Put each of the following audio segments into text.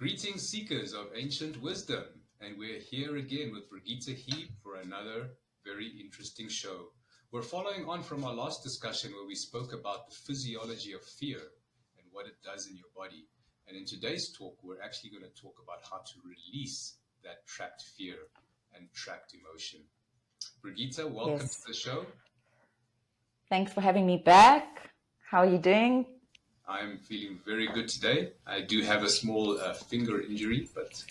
Greetings, seekers of ancient wisdom, and we're here again with Brigitte for another very interesting show. We're following on from our last discussion where we spoke about the physiology of fear and what it does in your body. And in today's talk, we're actually going to talk about how to release that trapped fear and trapped emotion. Brigitte, welcome to the show. Thanks for having me back. How are you doing? I'm feeling very good today. I do have a small finger injury, but...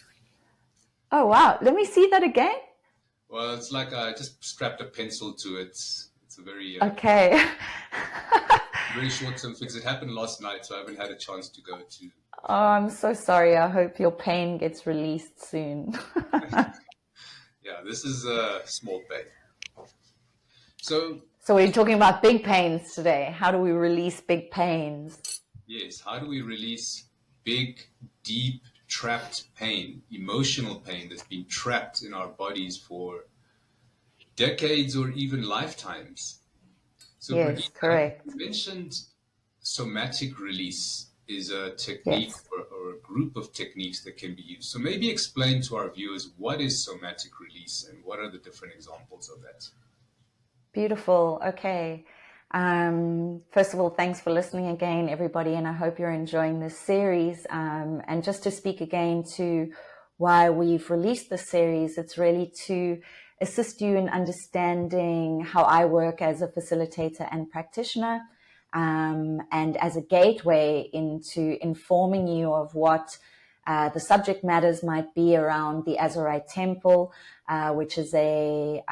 Oh, wow. Let me see that again. Well, it's like I just strapped a pencil to it. It's a very... okay. very short-term fix. It happened last night, so I haven't had a chance to go to... Oh, I'm so sorry. I hope your pain gets released soon. Yeah, this is a small pain. So we're talking about big pains today. How do we release big pains? Yes, how do we release big, deep, trapped pain, emotional pain that's been trapped in our bodies for decades or even lifetimes? So yes, Brigitte, correct. You mentioned somatic release is a technique or a group of techniques that can be used. So maybe explain to our viewers what is somatic release and what are the different examples of that? Beautiful. Okay. First of all, thanks for listening again, everybody, and I hope you're enjoying this series. And just to speak again to why we've released this series, it's really to assist you in understanding how I work as a facilitator and practitioner, and as a gateway into informing you of what the subject matters might be around the Azurite Temple, which is a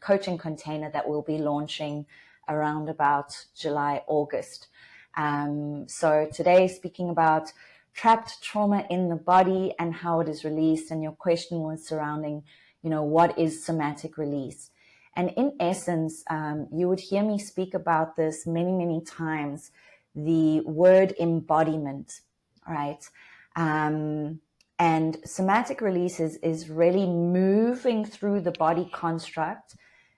coaching container that we'll be launching around about July, August. So today, speaking about trapped trauma in the body and how it is released, and your question was surrounding, what is somatic release? And in essence, you would hear me speak about this many, many times, the word embodiment, right? And somatic release is really moving through the body construct,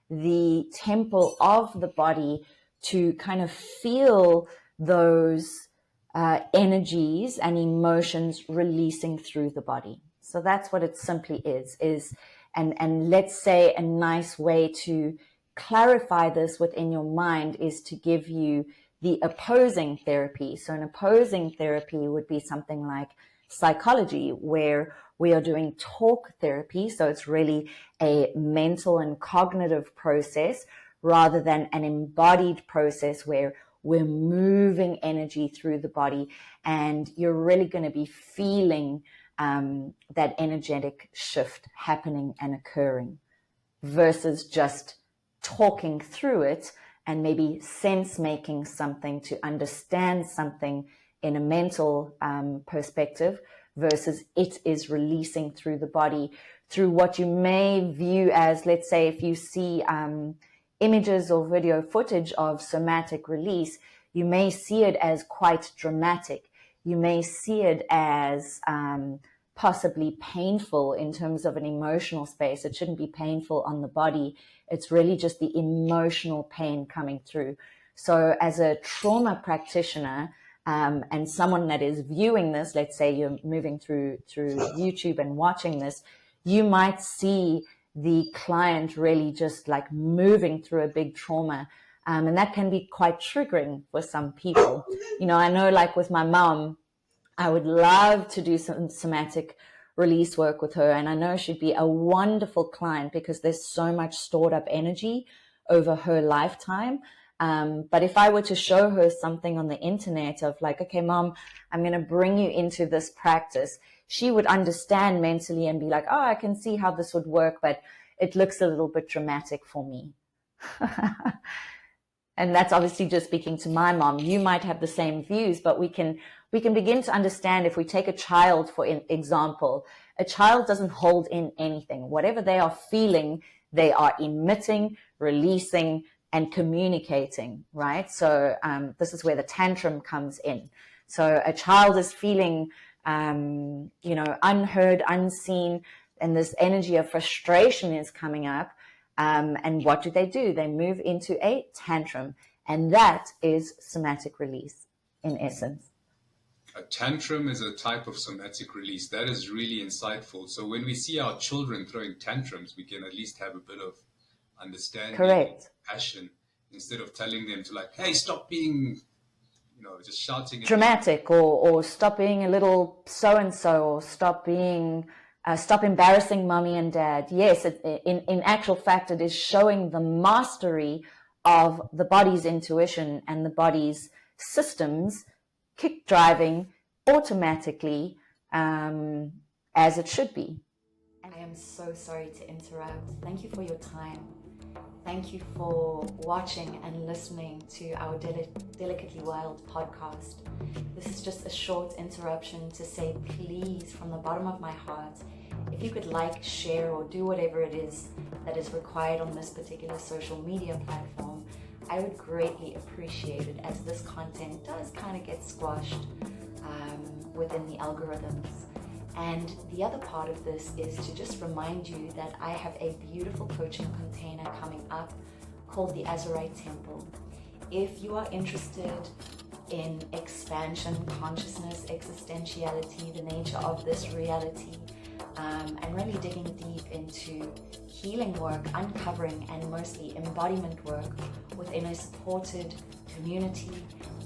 the temple of the body, to kind of feel those energies and emotions releasing through the body. So that's what it simply is. And let's say a nice way to clarify this within your mind is to give you the opposing therapy. So an opposing therapy would be something like psychology, where we are doing talk therapy. So it's really a mental and cognitive process rather than an embodied process where we're moving energy through the body, and you're really going to be feeling that energetic shift happening and occurring, versus just talking through it and maybe sense making something to understand something in a mental perspective, versus it is releasing through the body through what you may view as, let's say, if you see images or video footage of somatic release, you may see it as quite dramatic. You may see it as possibly painful in terms of an emotional space. It shouldn't be painful on the body. It's really just the emotional pain coming through. So as a trauma practitioner, and someone that is viewing this, let's say you're moving through YouTube and watching this, you might see the client really just like moving through a big trauma. And that can be quite triggering for some people. I know, like with my mom, I would love to do some somatic release work with her. And I know she'd be a wonderful client because there's so much stored up energy over her lifetime. But if I were to show her something on the internet of like, okay, Mom, I'm going to bring you into this practice, she would understand mentally and be like, oh, I can see how this would work, but it looks a little bit dramatic for me. And that's obviously just speaking to my mom. You might have the same views, but we can begin to understand. If we take a child, for example, a child doesn't hold in anything. Whatever they are feeling, they are emitting, releasing, and communicating, right? So this is where the tantrum comes in. So a child is feeling, unheard, unseen, and this energy of frustration is coming up. And what do? They move into a tantrum, and that is somatic release in essence. A tantrum is a type of somatic release. That is really insightful. So when we see our children throwing tantrums, we can at least have a bit of understanding, Correct. passion, instead of telling them to like, hey, stop being, just shouting at Dramatic, or stop being a little so-and-so, or stop embarrassing mommy and dad. Yes, in actual fact, it is showing the mastery of the body's intuition and the body's systems kick driving automatically, as it should be. I am so sorry to interrupt. Thank you for your time. Thank you for watching and listening to our Delicately Wild podcast. This is just a short interruption to say, please, from the bottom of my heart, if you could like, share, or do whatever it is that is required on this particular social media platform, I would greatly appreciate it, as this content does kind of get squashed within the algorithms. And the other part of this is to just remind you that I have a beautiful coaching container coming up called the Azurite Temple. If you are interested in expansion, consciousness, existentiality, the nature of this reality, and really digging deep into healing work, uncovering, and mostly embodiment work within a supported community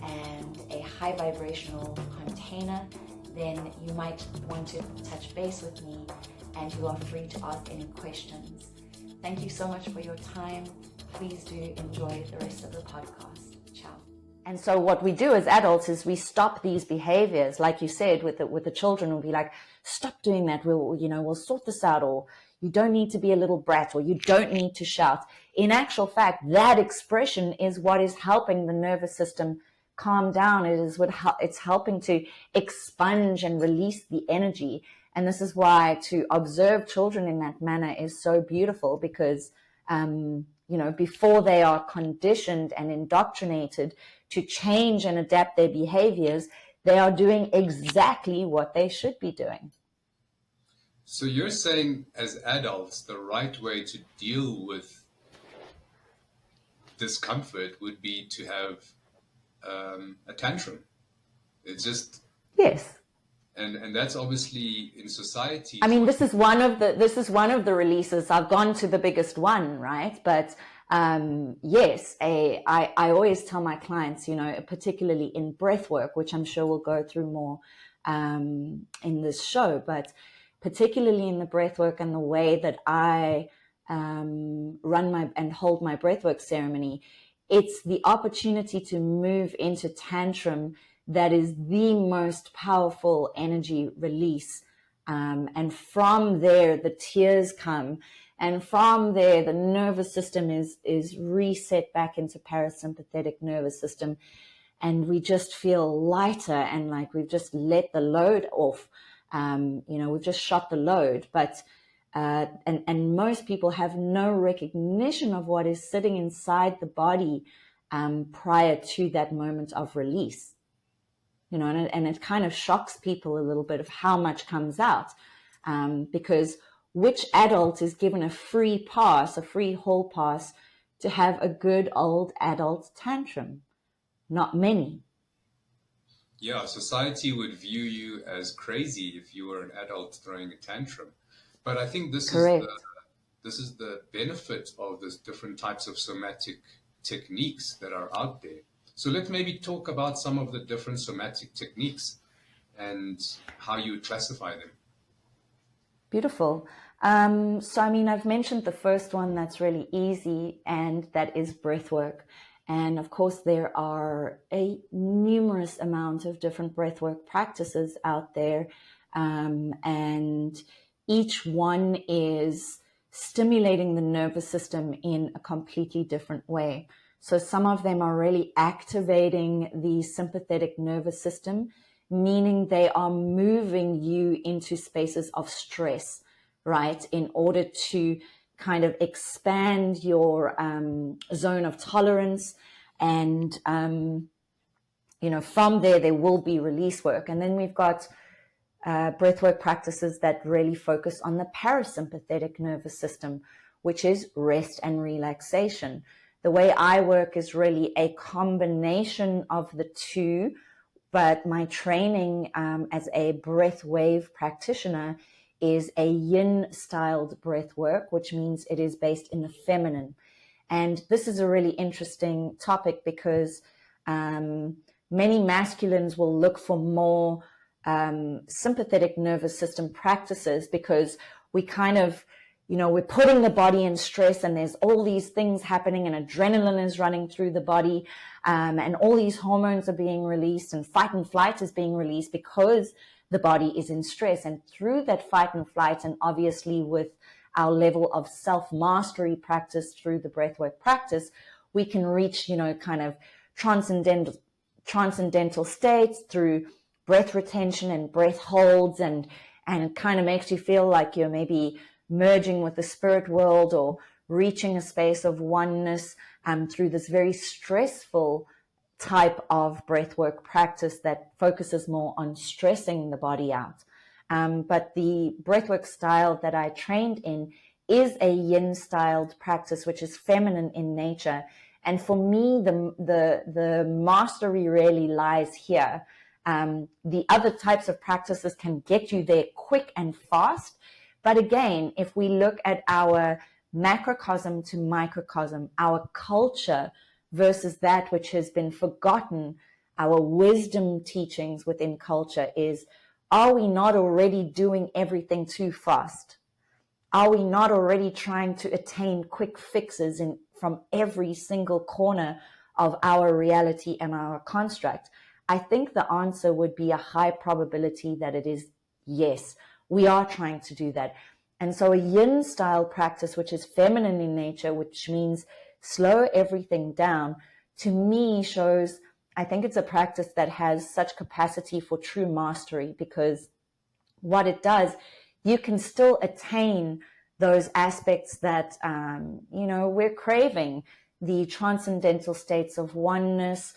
and a high vibrational container, then you might want to touch base with me, and you are free to ask any questions. Thank you so much for your time. Please do enjoy the rest of the podcast. Ciao. And so what we do as adults is we stop these behaviors, like you said, with the children. We'll be like, stop doing that. We'll sort this out, or you don't need to be a little brat, or you don't need to shout. In actual fact, that expression is what is helping the nervous system calm down. It's helping to expunge and release the energy. And this is why to observe children in that manner is so beautiful, because before they are conditioned and indoctrinated to change and adapt their behaviors, they are doing exactly what they should be doing. So you're saying, as adults, the right way to deal with discomfort would be to have a tantrum. It's just, yes, and that's obviously in society. I mean, this is one of the releases. I've gone to the biggest one, right? But yes, I always tell my clients, particularly in breath work, which I'm sure we'll go through more in this show, but particularly in the breath work and the way that I run and hold my breathwork ceremony, it's the opportunity to move into tantrum that is the most powerful energy release. And from there, the tears come. And from there, the nervous system is reset back into parasympathetic nervous system. And we just feel lighter, and like we've just let the load off. We've just shot the load. But and most people have no recognition of what is sitting inside the body prior to that moment of release. And it kind of shocks people a little bit of how much comes out, because which adult is given a free hall pass to have a good old adult tantrum? Not many. Yeah, society would view you as crazy if you were an adult throwing a tantrum. But I think this is the benefit of the different types of somatic techniques that are out there. So let's maybe talk about some of the different somatic techniques and how you would classify them. Beautiful. So, I've mentioned the first one that's really easy, and that is breath work. And of course, there are a numerous amount of different breathwork practices out there. And each one is stimulating the nervous system in a completely different way. So some of them are really activating the sympathetic nervous system, meaning they are moving you into spaces of stress, right? In order to kind of expand your zone of tolerance. And, from there will be release work. And then we've got breathwork practices that really focus on the parasympathetic nervous system, which is rest and relaxation. The way I work is really a combination of the two, but my training as a breath wave practitioner is a yin styled breath work, which means it is based in the feminine. And this is a really interesting topic because many masculines will look for more sympathetic nervous system practices, because we kind of, we're putting the body in stress, and there's all these things happening, and adrenaline is running through the body, and all these hormones are being released, and fight and flight is being released because the body is in stress. And through that fight and flight, and obviously with our level of self-mastery practice through the breathwork practice, we can reach, kind of transcendental states through breath retention and breath holds, and it kind of makes you feel like you're maybe merging with the spirit world or reaching a space of oneness through this very stressful type of breathwork practice that focuses more on stressing the body out. But the breathwork style that I trained in is a yin styled practice, which is feminine in nature. And for me, the mastery really lies here. The other types of practices can get you there quick and fast. But again, if we look at our macrocosm to microcosm, our culture versus that which has been forgotten, our wisdom teachings within culture is, are we not already doing everything too fast? Are we not already trying to attain quick fixes from every single corner of our reality and our construct? I think the answer would be a high probability that it is yes. We are trying to do that. And so a yin style practice, which is feminine in nature, which means slow everything down, to me shows, I think it's a practice that has such capacity for true mastery, because what it does, you can still attain those aspects that, we're craving, the transcendental states of oneness,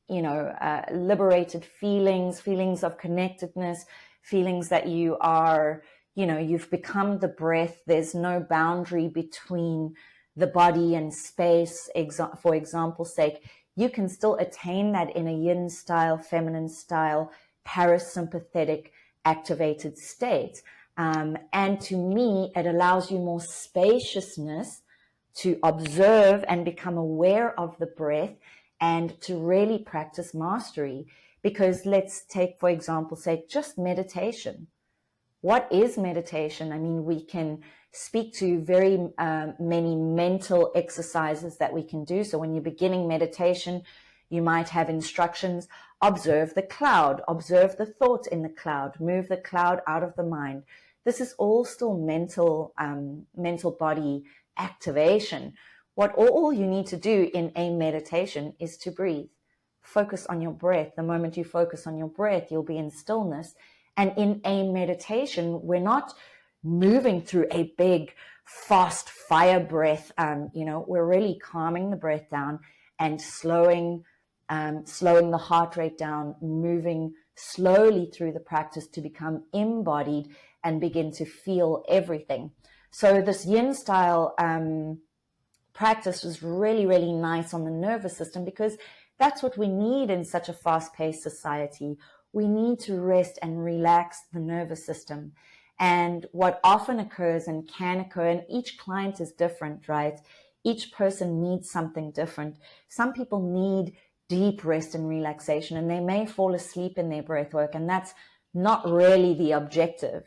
liberated feelings of connectedness, feelings that you are, you've become the breath. There's no boundary between the body and space. For example's sake, you can still attain that in a yin style, feminine style, parasympathetic activated state. And to me, it allows you more spaciousness to observe and become aware of the breath and to really practice mastery. Because let's take, for example, say just meditation. What is meditation? I mean, we can speak to very many mental exercises that we can do. So when you're beginning meditation, you might have instructions: observe the cloud, observe the thought in the cloud, move the cloud out of the mind. This is all still mental body activation. What all you need to do in a meditation is to breathe. Focus on your breath. The moment you focus on your breath, you'll be in stillness. And in a meditation, we're not moving through a big, fast fire breath. We're really calming the breath down and slowing the heart rate down, moving slowly through the practice to become embodied and begin to feel everything. So this yin style practice was really, really nice on the nervous system, because that's what we need in such a fast-paced society. We need to rest and relax the nervous system. And what often occurs and can occur, and each client is different, right? Each person needs something different. Some people need deep rest and relaxation, and they may fall asleep in their breath work, and that's not really the objective,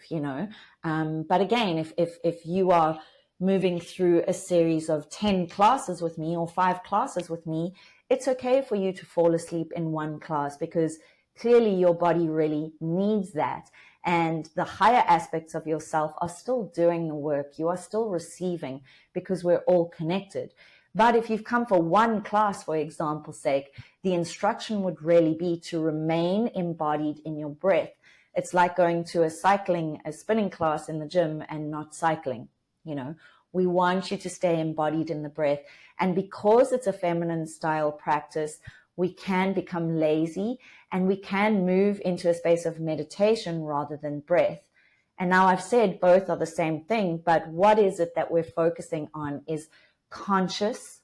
But again, if you are moving through a series of 10 classes with me or 5 classes with me, it's okay for you to fall asleep in one class, because clearly your body really needs that. And the higher aspects of yourself are still doing the work. You are still receiving, because we're all connected. But if you've come for one class, for example's sake, the instruction would really be to remain embodied in your breath. It's like going to a spinning class in the gym and not cycling. We want you to stay embodied in the breath. And because it's a feminine style practice, we can become lazy and we can move into a space of meditation rather than breath. And now I've said both are the same thing, but what is it that we're focusing on is conscious,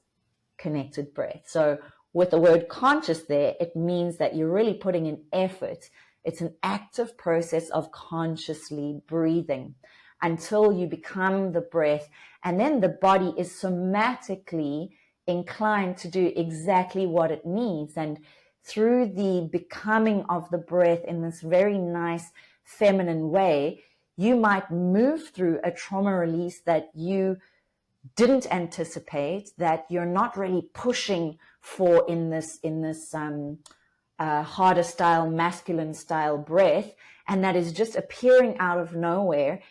connected breath. So with the word conscious there, it means that you're really putting in effort. It's an active process of consciously breathing until you become the breath. And then the body is somatically inclined to do exactly what it needs. And through the becoming of the breath in this very nice feminine way, you might move through a trauma release that you didn't anticipate, that you're not really pushing for in this harder style, masculine style breath, and that is just appearing out of nowhere,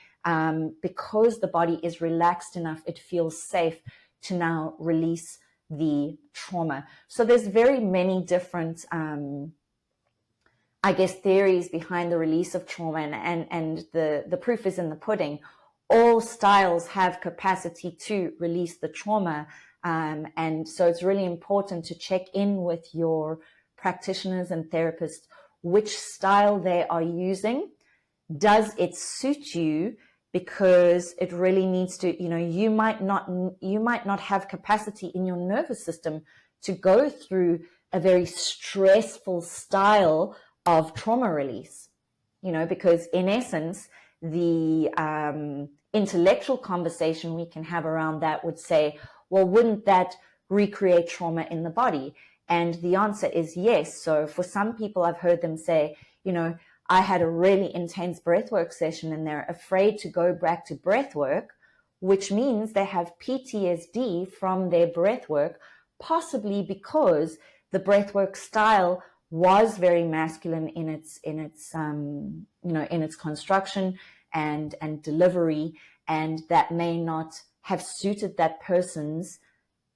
because the body is relaxed enough, it feels safe to now release the trauma. So there's very many different theories behind the release of trauma, and the proof is in the pudding. All styles have capacity to release the trauma, and so it's really important to check in with your practitioners and therapists which style they are using. Does it suit you? Because it really needs to, you might not have capacity in your nervous system to go through a very stressful style of trauma release, because in essence, the intellectual conversation we can have around that would say, well, wouldn't that recreate trauma in the body? And the answer is yes. So for some people, I've heard them say, I had a really intense breathwork session and they're afraid to go back to breathwork, which means they have PTSD from their breathwork, possibly because the breathwork style was very masculine in its construction and delivery, and that may not have suited that person's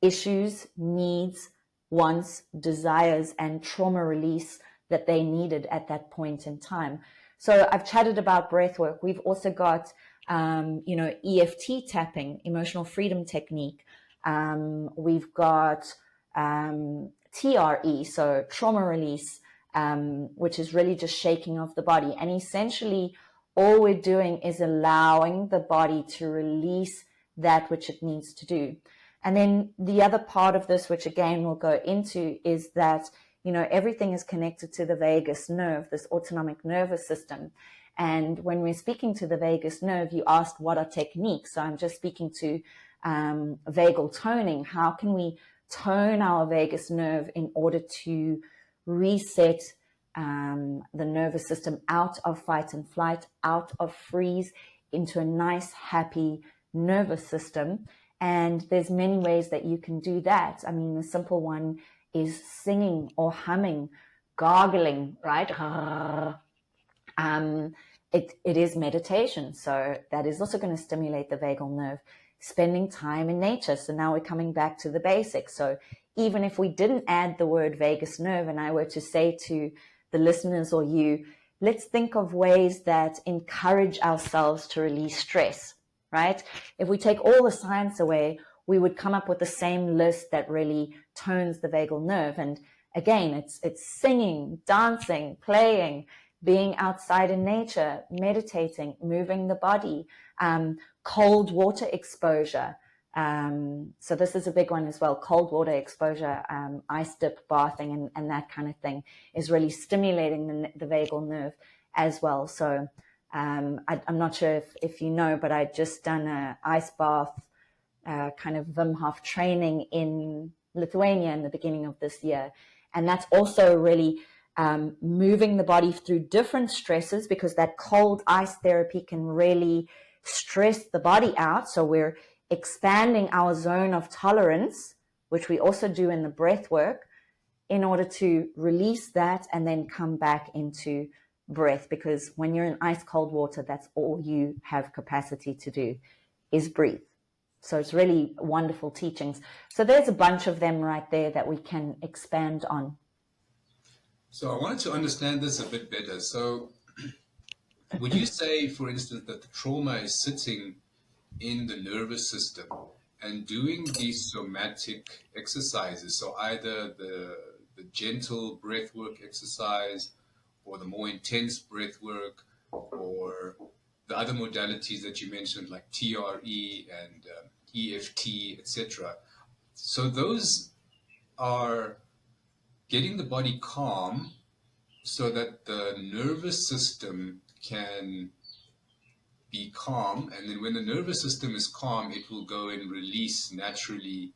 issues, needs, wants, desires, and trauma release that they needed at that point in time. So I've chatted about breathwork. We've also got, EFT tapping, emotional freedom technique. We've got TRE, so trauma release, which is really just shaking off the body. And essentially, all we're doing is allowing the body to release that which it needs to do. And then the other part of this, which again we'll go into, is that, everything is connected to the vagus nerve, this autonomic nervous system. And when we're speaking to the vagus nerve, you asked what are techniques. So I'm just speaking to vagal toning. How can we tone our vagus nerve in order to reset the nervous system out of fight and flight, out of freeze, into a nice, happy nervous system? And there's many ways that you can do that. I mean, the simple one is singing or humming, gargling, right? It is meditation. So that is also going to stimulate the vagal nerve. Spending time in nature. So now we're coming back to the basics. So even if we didn't add the word vagus nerve and I were to say to the listeners or you, let's think of ways that encourage ourselves to release stress, right? If we take all the science away, we would come up with the same list that really tones the vagal nerve. And again, it's singing, dancing, playing, being outside in nature, meditating, moving the body, cold water exposure. So this is a big one as well. Cold water exposure, ice dip bathing and that kind of thing is really stimulating the vagal nerve as well. So I'm not sure if you know, but I'd just done an ice bath kind of Wim Hof training in Lithuania in the beginning of this year. And that's also really moving the body through different stresses, because that cold ice therapy can really stress the body out. So we're expanding our zone of tolerance, which we also do in the breath work, in order to release that and then come back into breath. Because when you're in ice cold water, that's all you have capacity to do is breathe. So it's really wonderful teachings. So there's a bunch of them right there that we can expand on. So I wanted to understand this a bit better. So would you say, for instance, that the trauma is sitting in the nervous system and doing these somatic exercises, so either the gentle breathwork exercise or the more intense breathwork or the other modalities that you mentioned like TRE and EFT, etc. So those are getting the body calm so that the nervous system can be calm, and then when the nervous system is calm, it will go and release naturally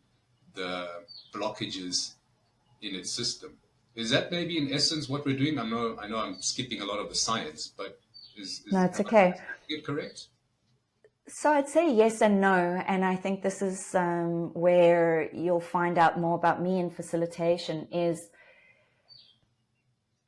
the blockages in its system. Is that maybe in essence what we're doing? I know I'm skipping a lot of the science, but No, it's okay. Is it correct? So I'd say yes and no, and I think this is where you'll find out more about me in facilitation. Is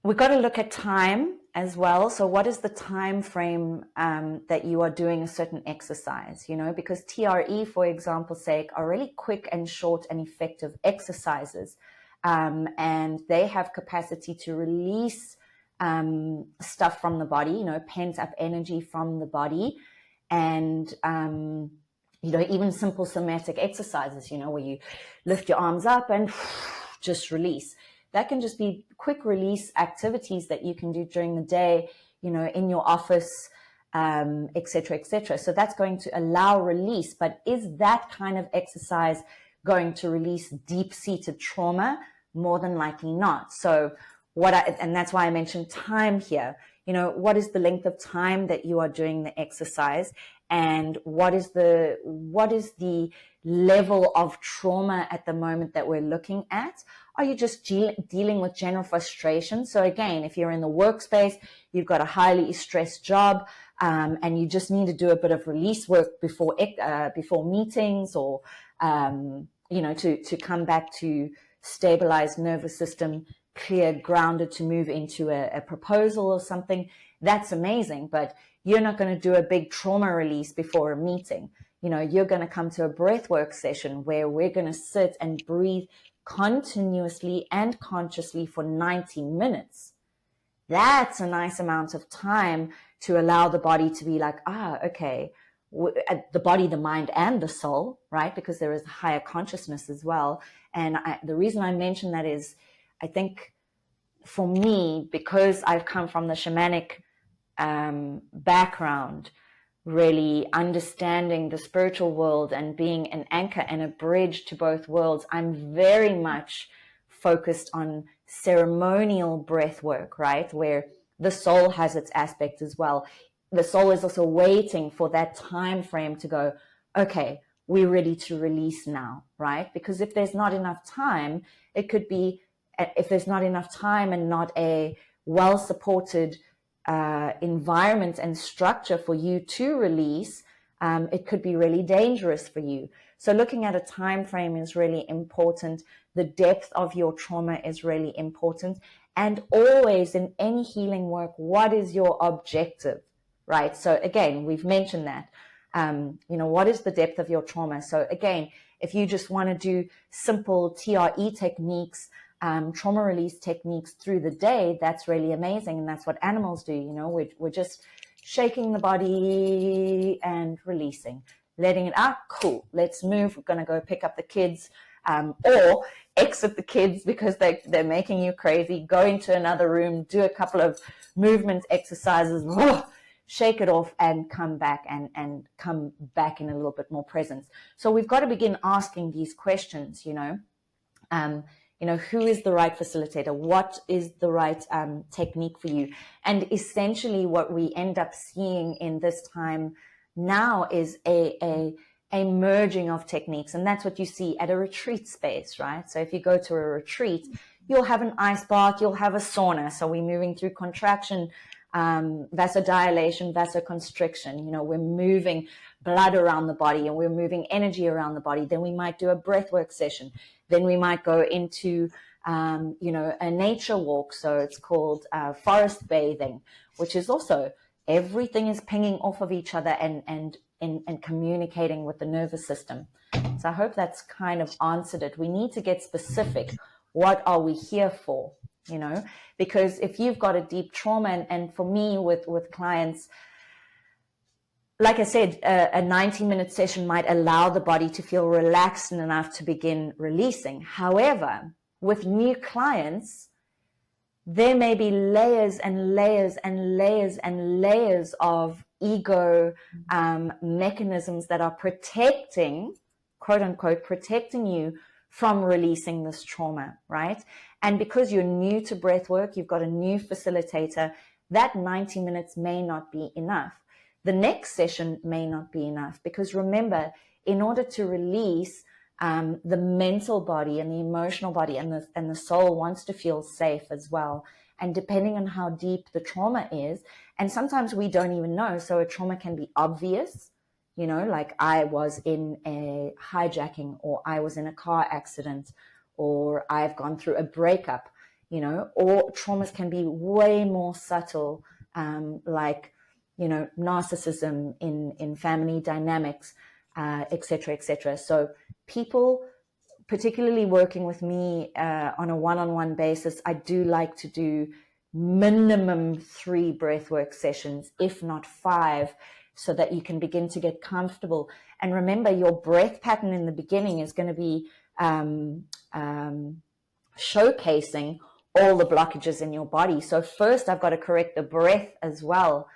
we've got to look at time as well. So what is the time frame that you are doing a certain exercise, because TRE, for example's sake, are really quick and short and effective exercises. And they have capacity to release stuff from the body, pent up energy from the body. And, even simple somatic exercises, where you lift your arms up and just release. That can just be quick release activities that you can do during the day, in your office, et cetera, et cetera. So that's going to allow release. But is that kind of exercise going to release deep-seated trauma? More than likely not. So and that's why I mentioned time here. What is the length of time that you are doing the exercise, and what is the level of trauma at the moment that we're looking at? Are you just dealing with general frustration? So again, if you're in the workspace, you've got a highly stressed job, and you just need to do a bit of release work before meetings, or to come back to stabilized nervous system, clear, grounded, to move into a proposal or something, that's amazing. But you're not going to do a big trauma release before a meeting. You're going to come to a breathwork session where we're going to sit and breathe continuously and consciously for 90 minutes. That's a nice amount of time to allow the body to be like, okay, the body, the mind, and the soul, right? Because there is higher consciousness as well. And the reason I mention that is, I think for me, because I've come from the shamanic background, really understanding the spiritual world and being an anchor and a bridge to both worlds, I'm very much focused on ceremonial breath work, right? Where the soul has its aspect as well. The soul is also waiting for that time frame to go, okay, we're ready to release now, right? Because if there's not enough time, it could be, if there's not enough time and not a well-supported environment and structure for you to release, it could be really dangerous for you. So looking at a time frame is really important. The depth of your trauma is really important. And always in any healing work, what is your objective, right? So again, we've mentioned that. What is the depth of your trauma? So again, if you just want to do simple TRE techniques, trauma release techniques through the day, that's really amazing. And that's what animals do. We're just shaking the body and releasing, letting it out. Cool. Let's move. We're going to go pick up the kids, or exit the kids because they're making you crazy. Go into another room, do a couple of movement exercises, shake it off, and come back and come back in a little bit more presence. So we've got to begin asking these questions, who is the right facilitator? What is the right technique for you? And essentially what we end up seeing in this time now is a merging of techniques. And that's what you see at a retreat space, right? So if you go to a retreat, you'll have an ice bath, you'll have a sauna. So we're moving through contraction, vasodilation, vasoconstriction. We're moving blood around the body and we're moving energy around the body. Then we might do a breathwork session. Then we might go into, a nature walk. So it's called forest bathing, which is also everything is pinging off of each other and communicating with the nervous system. So I hope that's kind of answered it. We need to get specific. What are we here for? Because if you've got a deep trauma, and for me with clients, like I said, a 90-minute session might allow the body to feel relaxed enough to begin releasing. However, with new clients, there may be layers and layers and layers and layers of ego mechanisms that are protecting, quote unquote, protecting you from releasing this trauma, right? And because you're new to breath work, you've got a new facilitator, that 90 minutes may not be enough. The next session may not be enough, because remember, in order to release, the mental body and the emotional body and the soul wants to feel safe as well. And depending on how deep the trauma is, and sometimes we don't even know, so a trauma can be obvious, like I was in a hijacking, or I was in a car accident, or I've gone through a breakup, or traumas can be way more subtle, like, narcissism in family dynamics, et cetera, et cetera. So people, particularly working with me on a one-on-one basis, I do like to do minimum 3 breathwork sessions, if not 5, so that you can begin to get comfortable. And remember, your breath pattern in the beginning is going to be showcasing all the blockages in your body. So first I've got to correct the breath as well,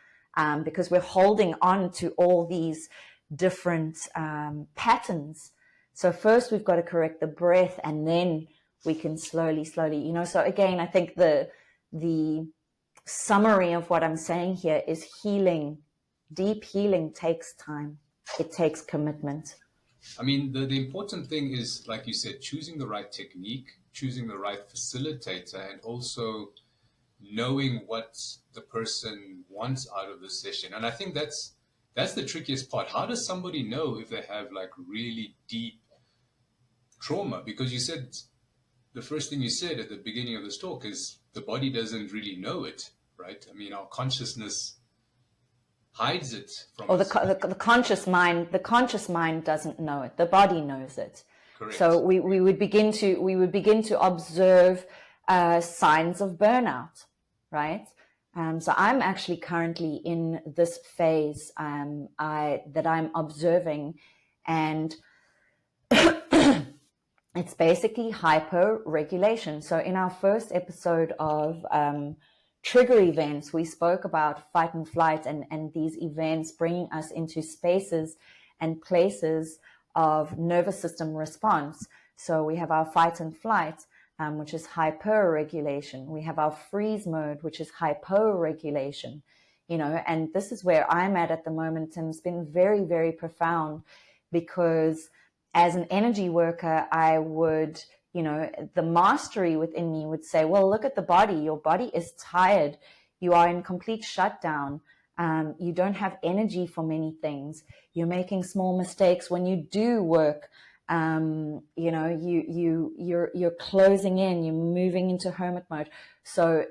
because we're holding on to all these different patterns. So first we've got to correct the breath, and then we can slowly, so again, I think the summary of what I'm saying here is healing. Deep healing takes time. It takes commitment. I mean, the important thing is, like you said, choosing the right technique, choosing the right facilitator, and also knowing what the person wants out of the session. And I think that's the trickiest part. How does somebody know if they have like really deep trauma? Because you said, the first thing you said at the beginning of this talk is the body doesn't really know it, right? I mean, our consciousness hides it from us. The conscious mind doesn't know it. The body knows it. Correct. So we would begin to observe signs of burnout, right? So I'm actually currently in this phase that I'm observing, and it's basically hyper-regulation. So in our first episode of trigger events, we spoke about fight and flight, and these events bringing us into spaces and places of nervous system response. So we have our fight and flight, which is hyper-regulation. We have our freeze mode, which is hypo-regulation, and this is where I'm at the moment. And it's been very, very profound, because as an energy worker, I would, the mastery within me would say, well, look at the body. Your body is tired. You are in complete shutdown. You don't have energy for many things. You're making small mistakes when you do work. You're closing in. You're moving into hermit mode. So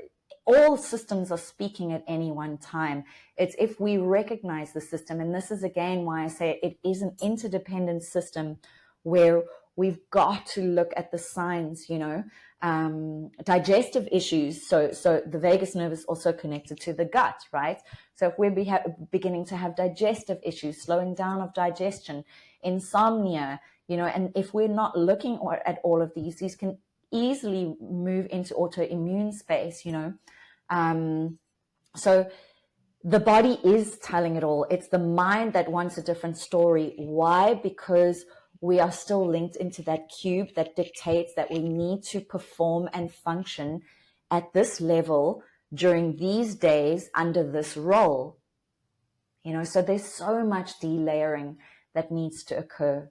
all systems are speaking at any one time. It's if we recognize the system, and this is again why I say it is an interdependent system where we've got to look at the signs, digestive issues. So the vagus nerve is also connected to the gut, right? So if we're beginning to have digestive issues, slowing down of digestion, insomnia, and if we're not looking at all of these can easily move into autoimmune space, So the body is telling it all. It's the mind that wants a different story. Why? Because we are still linked into that cube that dictates that we need to perform and function at this level during these days under this role. So there's so much delayering that needs to occur.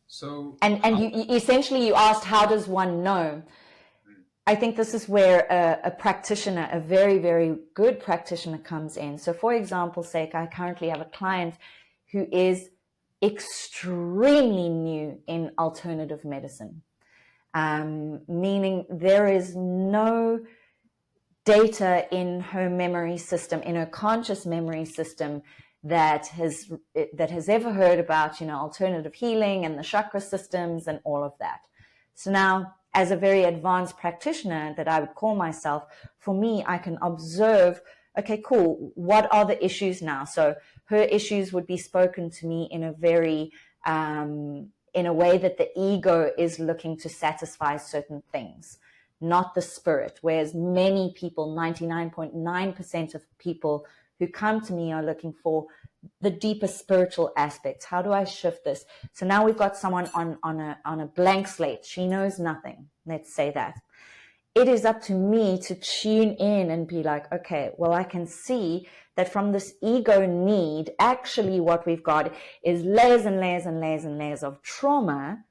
So, and you essentially, you asked, how does one know? I think this is where a practitioner, a very, very good practitioner, comes in. So for example's sake, I currently have a client who is extremely new in alternative medicine, meaning there is no data in her memory system, in her conscious memory system, that has ever heard about, alternative healing and the chakra systems and all of that. So now, as a very advanced practitioner that I would call myself, for me, I can observe, okay, cool, what are the issues now? So her issues would be spoken to me in a very, in a way that the ego is looking to satisfy certain things, not the spirit. Whereas many people, 99.9% of people who come to me, are looking for the deeper spiritual aspects. How do I shift this? So now we've got someone on a blank slate. She knows nothing. Let's say that. It is up to me to tune in and be like, okay, well, I can see that from this ego need, actually what we've got is layers and layers and layers and layers of trauma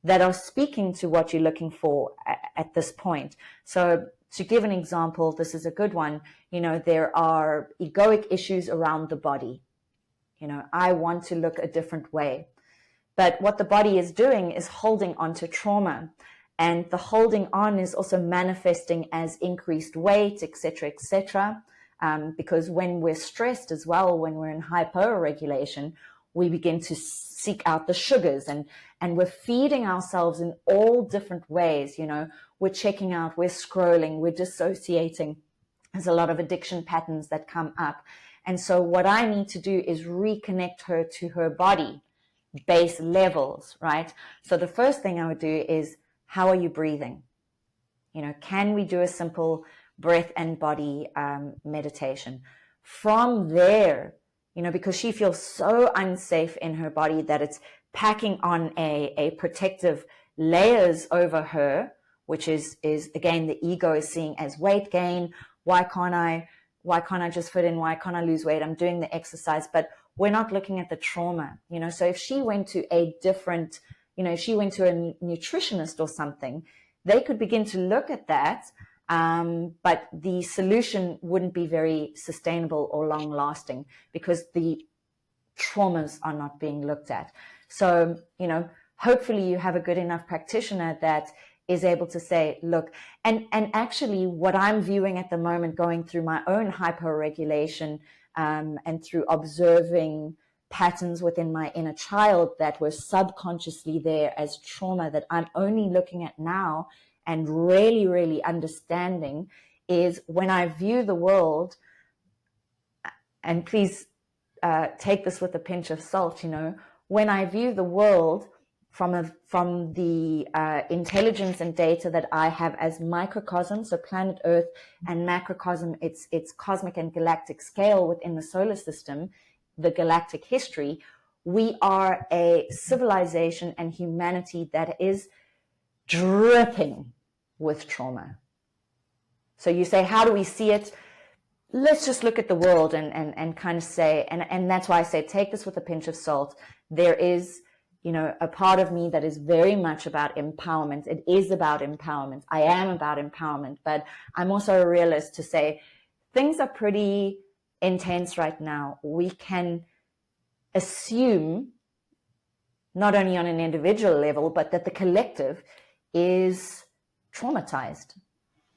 that are speaking to what you're looking for at this point. So to give an example, this is a good one. There are egoic issues around the body. I want to look a different way. But what the body is doing is holding on to trauma. And the holding on is also manifesting as increased weight, etc., etc. Because when we're stressed as well, when we're in hyperregulation, we begin to seek out the sugars, and we're feeding ourselves in all different ways. We're checking out, we're scrolling, we're dissociating. There's a lot of addiction patterns that come up. And so what I need to do is reconnect her to her body, base levels, right? So the first thing I would do is, how are you breathing? Can we do a simple breath and body meditation? From there, because she feels so unsafe in her body that it's packing on a protective layers over her, which is again, the ego is seeing as weight gain. Why can't I just fit in? Why can't I lose weight? I'm doing the exercise, but we're not looking at the trauma. So if she went to a different, if she went to a nutritionist or something, they could begin to look at that, but the solution wouldn't be very sustainable or long lasting because the traumas are not being looked at. So, hopefully you have a good enough practitioner that is able to say, look, and actually what I'm viewing at the moment, going through my own hyperregulation, and through observing patterns within my inner child that were subconsciously there as trauma that I'm only looking at now and really, really understanding, is when I view the world, and please take this with a pinch of salt, when I view the world from the intelligence and data that I have as microcosm, so planet Earth, and macrocosm, its cosmic and galactic scale within the solar system, the galactic history, we are a civilization and humanity that is dripping with trauma. So you say, how do we see it? Let's just look at the world and kind of say, and that's why I say, take this with a pinch of salt. There is, a part of me that is very much about empowerment. It is about empowerment. I am about empowerment, but I'm also a realist to say things are pretty intense right now. We can assume, not only on an individual level, but that the collective is traumatized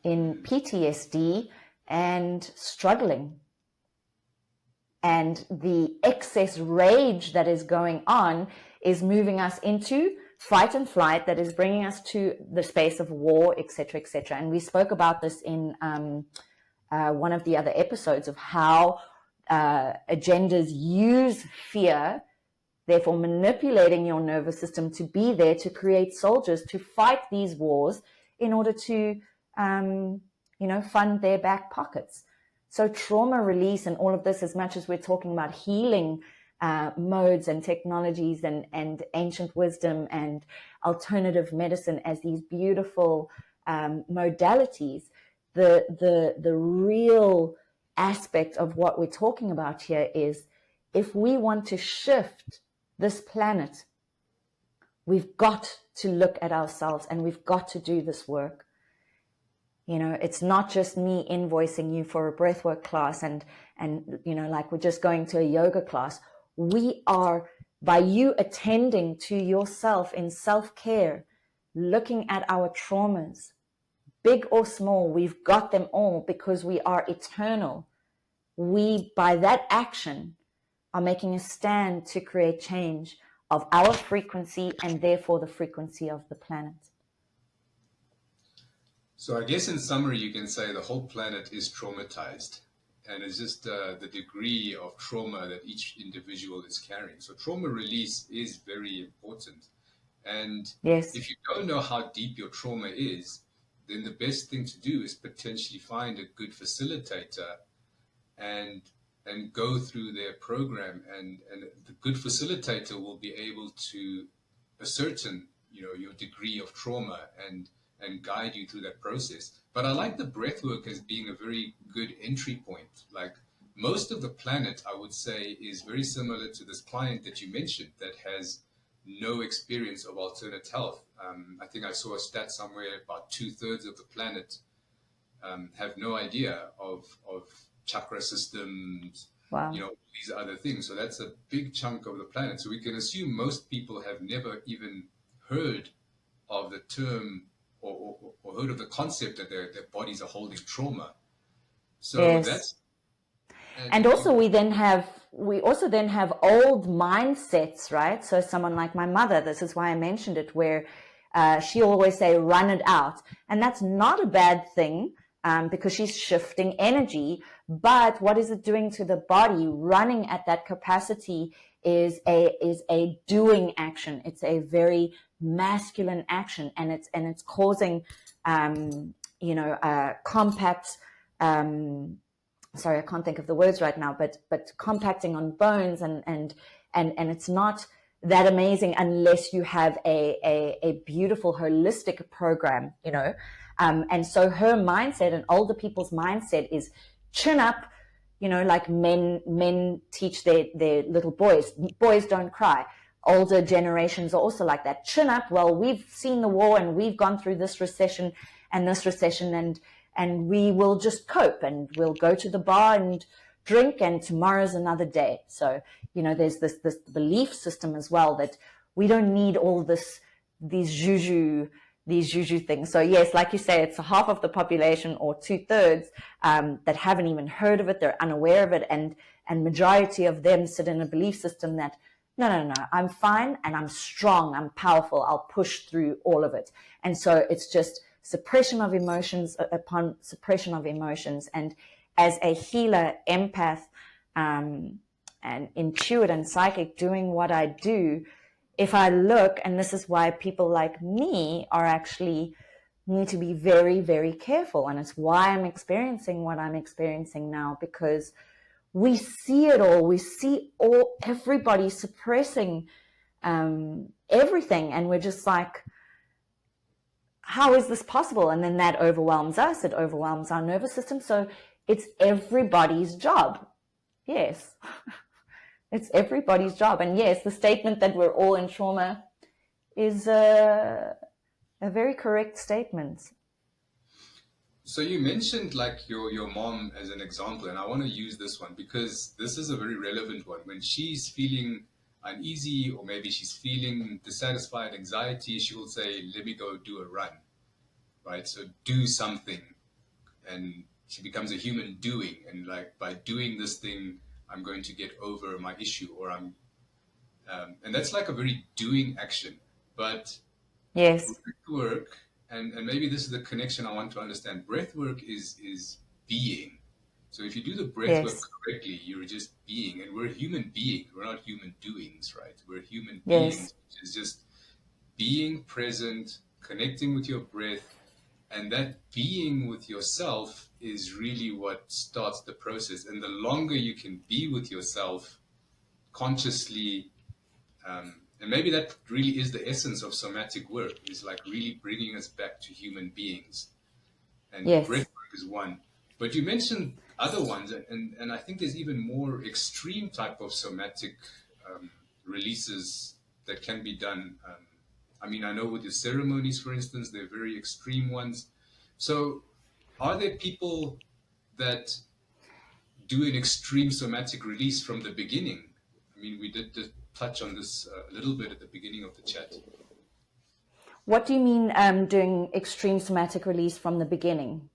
in PTSD and struggling. And the excess rage that is going on is moving us into fight and flight, that is bringing us to the space of war, etc., etc. And we spoke about this in one of the other episodes of how agendas use fear, therefore manipulating your nervous system to be there to create soldiers to fight these wars in order to, fund their back pockets. So trauma release and all of this, as much as we're talking about healing modes and technologies and ancient wisdom and alternative medicine as these beautiful modalities, the real aspect of what we're talking about here is, if we want to shift this planet, we've got to look at ourselves and we've got to do this work. It's not just me invoicing you for a breathwork class and like we're just going to a yoga class. We are, by you attending to yourself in self-care, looking at our traumas, big or small, we've got them all because we are eternal. We, by that action, are making a stand to create change of our frequency and therefore the frequency of the planet. So I guess in summary, you can say the whole planet is traumatized, and it's just the degree of trauma that each individual is carrying. So trauma release is very important. And yes, if you don't know how deep your trauma is, then the best thing to do is potentially find a good facilitator and and go through their program, and the good facilitator will be able to ascertain, your degree of trauma and guide you through that process. But I like the breath work as being a very good entry point. Like most of the planet, I would say, is very similar to this client that you mentioned that has no experience of alternate health. I think I saw a stat somewhere about 2/3 of the planet have no idea of chakra systems, Wow. these other things. So that's a big chunk of the planet. So we can assume most people have never even heard of the term or heard of the concept that their bodies are holding trauma. So Yes. that's and also we also then have old mindsets, right? So someone like my mother, this is why I mentioned it, where she always say run it out, and that's not a bad thing, because she's shifting energy. But what is it doing to the body? Running at that capacity is a doing action. It's a very masculine action, and it's causing compact, sorry, I can't think of the words right now, but compacting on bones, and it's not that amazing unless you have a beautiful holistic program, and so her mindset and older people's mindset is chin up, like men teach their little boys don't cry. Older generations are also like that. Chin up. Well, we've seen the war and we've gone through this recession and we will just cope, and we'll go to the bar and drink, and tomorrow's another day. So, there's this belief system as well that we don't need all these juju things. So yes, like you say, it's half of the population or 2/3 that haven't even heard of it. They're unaware of it, and majority of them sit in a belief system that no, I'm fine and I'm strong, I'm powerful, I'll push through all of it. And so it's just suppression of emotions upon suppression of emotions. And as a healer, empath, and intuitive and psychic, doing what I do, if I look, and this is why people like me are actually need to be very, very careful. And it's why I'm experiencing what I'm experiencing now, because we see it all. We see everybody suppressing everything. And we're just like, how is this possible? And then that overwhelms us. It overwhelms our nervous system. So it's everybody's job. Yes. It's everybody's job. And yes, the statement that we're all in trauma is a very correct statement. So you mentioned like your mom as an example, and I want to use this one because this is a very relevant one. When she's feeling uneasy, or maybe she's feeling dissatisfied, anxiety, she will say, let me go do a run, right? So do something, and she becomes a human doing, and like by doing this thing, I'm going to get over my issue, or and that's like a very doing action. But yes, breath work, and maybe this is the connection I want to understand. Breath work is being. So if you do the breath work correctly, you're just being, and we're human beings. We're not human doings, right? We're human beings, which is just being present, connecting with your breath, and that being with yourself is really what starts the process. And the longer you can be with yourself consciously, and maybe that really is the essence of somatic work, is like really bringing us back to human beings. And breath work is one. But you mentioned other ones, and I think there's even more extreme type of somatic releases that can be done. I mean, I know with the ceremonies, for instance, they're very extreme ones. So are there people that do an extreme somatic release from the beginning? I mean, we did touch on this a little bit at the beginning of the chat. What do you mean doing extreme somatic release from the beginning?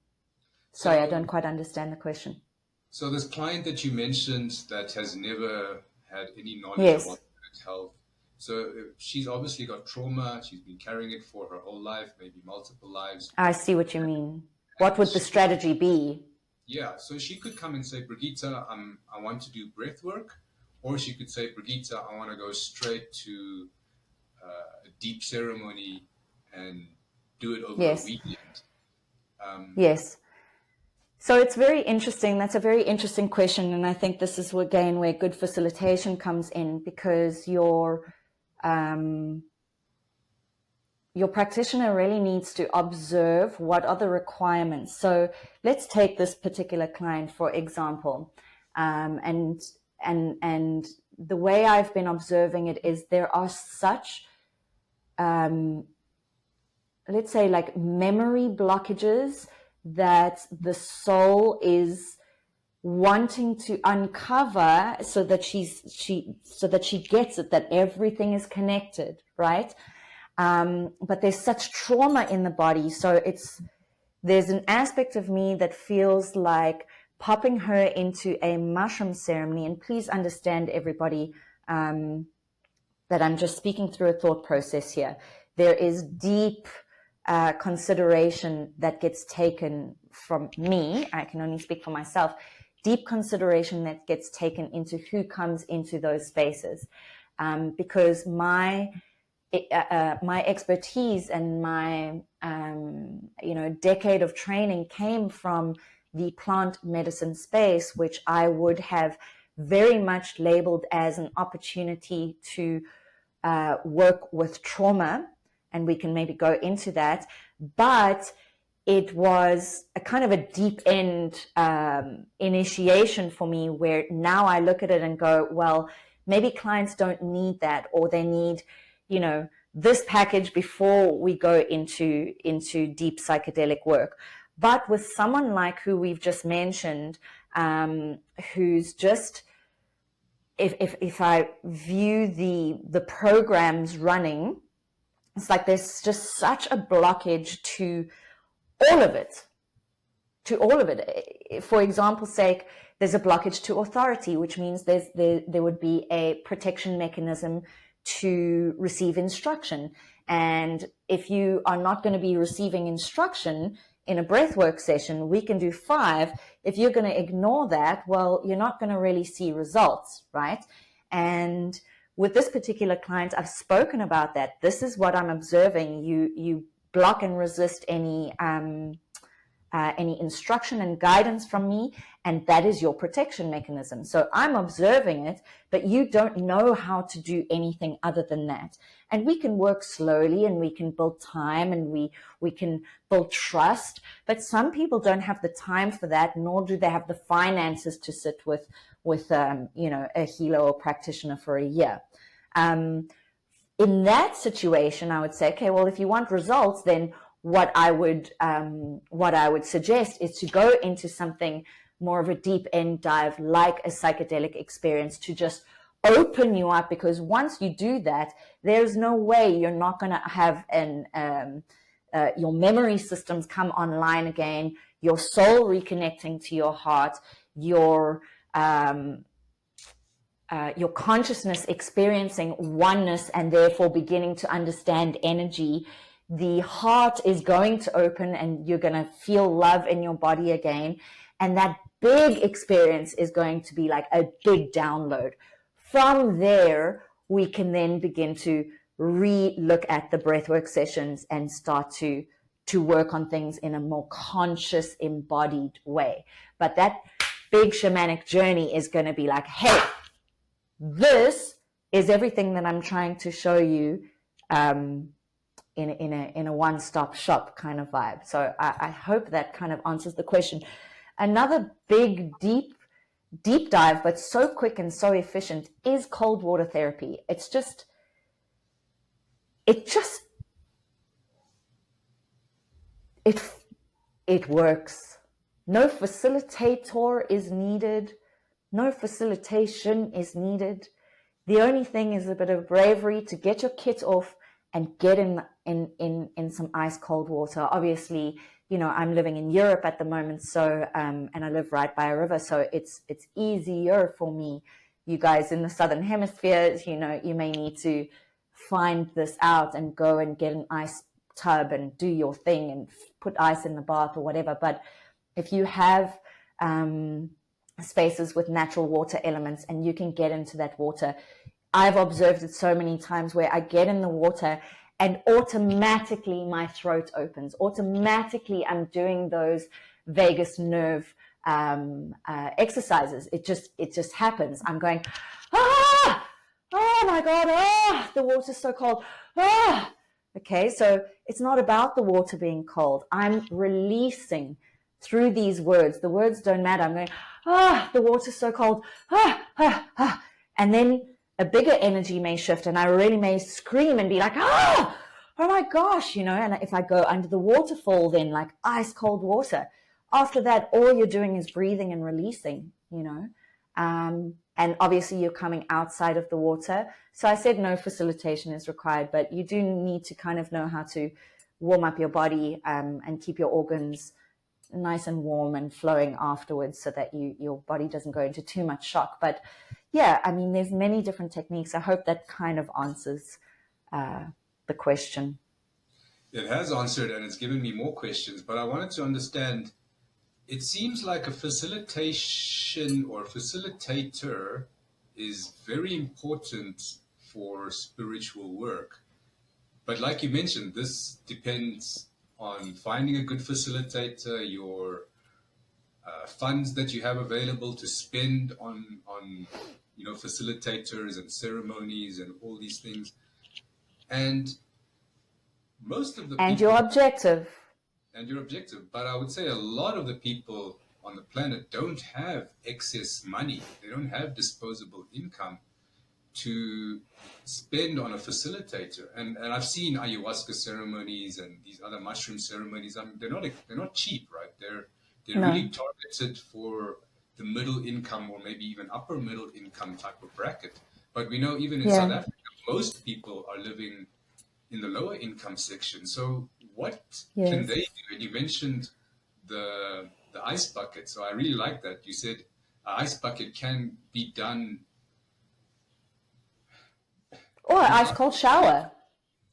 Sorry, I don't quite understand the question. So this client that you mentioned that has never had any knowledge about health, so she's obviously got trauma. She's been carrying it for her whole life, maybe multiple lives. I see what you mean. What would the strategy be? Yeah, so she could come and say, Brigitte, I want to do breath work. Or she could say, Brigitte, I want to go straight to a deep ceremony and do it over a weekend. Yes. So it's very interesting. That's a very interesting question. And I think this is, again, where good facilitation comes in, because your practitioner really needs to observe what are the requirements. So let's take this particular client, for example, and the way I've been observing it is there are such, let's say, like memory blockages that the soul is wanting to uncover, so that she gets it, that everything is connected, right? But there's such trauma in the body, so there's an aspect of me that feels like popping her into a mushroom ceremony. And please understand, everybody, that I'm just speaking through a thought process here. There is deep consideration that gets taken from me. I can only speak for myself. Deep consideration that gets taken into who comes into those spaces, because my expertise and my decade of training came from the plant medicine space, which I would have very much labeled as an opportunity to work with trauma, and we can maybe go into that. But it was a kind of a deep end initiation for me, where now I look at it and go, well, maybe clients don't need that, or they need, this package before we go into deep psychedelic work. But with someone like who we've just mentioned, who's just, if I view the programs running, it's like there's just such a blockage to all of it. For example's sake, there's a blockage to authority, which means there would be a protection mechanism to receive instruction. And if you are not going to be receiving instruction in a breathwork session, we can do 5. If you're going to ignore that, well, you're not going to really see results, right? And with this particular client, I've spoken about that. This is what I'm observing. You block and resist any instruction and guidance from me, and that is your protection mechanism. So I'm observing it, but you don't know how to do anything other than that. And we can work slowly, and we can build time, and we can build trust, but some people don't have the time for that, nor do they have the finances to sit with a healer or practitioner for a year. In that situation, I would say, okay, well, if you want results, then what I would suggest is to go into something more of a deep end dive, like a psychedelic experience, to just open you up, because once you do that, there's no way you're not going to have your memory systems come online again, your soul reconnecting to your heart, your consciousness experiencing oneness, and therefore beginning to understand energy. The heart is going to open, and you're going to feel love in your body again. And that big experience is going to be like a big download. From there, we can then begin to re-look at the breathwork sessions and start to work on things in a more conscious, embodied way. But that big shamanic journey is going to be like, hey, this is everything that I'm trying to show you, in a one-stop shop kind of vibe. So I hope that kind of answers the question. Another big, deep dive, but so quick and so efficient, is cold water therapy. It works. No facilitator is needed. No facilitation is needed. The only thing is a bit of bravery to get your kit off and get in some ice cold water. Obviously, I'm living in Europe at the moment, so and I live right by a river, so it's easier for me. You guys in the southern hemisphere, you may need to find this out and go and get an ice tub and do your thing and put ice in the bath or whatever. But if you have spaces with natural water elements and you can get into that water, I've observed it so many times where I get in the water and automatically my throat opens. Automatically I'm doing those vagus nerve exercises. It just happens. I'm going, ah, oh my God, ah, the water's so cold, ah. Okay, so it's not about the water being cold. I'm releasing through these words. The words don't matter. I'm going, ah, the water's so cold, ah, ah, ah. And then a bigger energy may shift, and I really may scream and be like, ah, oh my gosh, you know, and if I go under the waterfall, then like ice cold water. After that, all you're doing is breathing and releasing, you know. And obviously you're coming outside of the water. So I said no facilitation is required, but you do need to kind of know how to warm up your body and keep your organs nice and warm and flowing afterwards so that your body doesn't go into too much shock. But yeah, I mean, there's many different techniques. I hope that kind of answers the question. It has answered, and it's given me more questions, but I wanted to understand, it seems like a facilitation or facilitator is very important for spiritual work. But like you mentioned, this depends on finding a good facilitator, your funds that you have available to spend on you know, facilitators and ceremonies and all these things. And most of the and people, your objective. And your objective. But I would say a lot of the people on the planet don't have excess money. They don't have disposable income to spend on a facilitator. And I've seen ayahuasca ceremonies and these other mushroom ceremonies. I mean, they're not cheap, right? They're No. really targeted for the middle income or maybe even upper middle income type of bracket. But we know even in South Africa, most people are living in the lower income section. So what can they do? And you mentioned the ice bucket. So I really like that. You said an ice bucket can be done. Or an ice cold shower.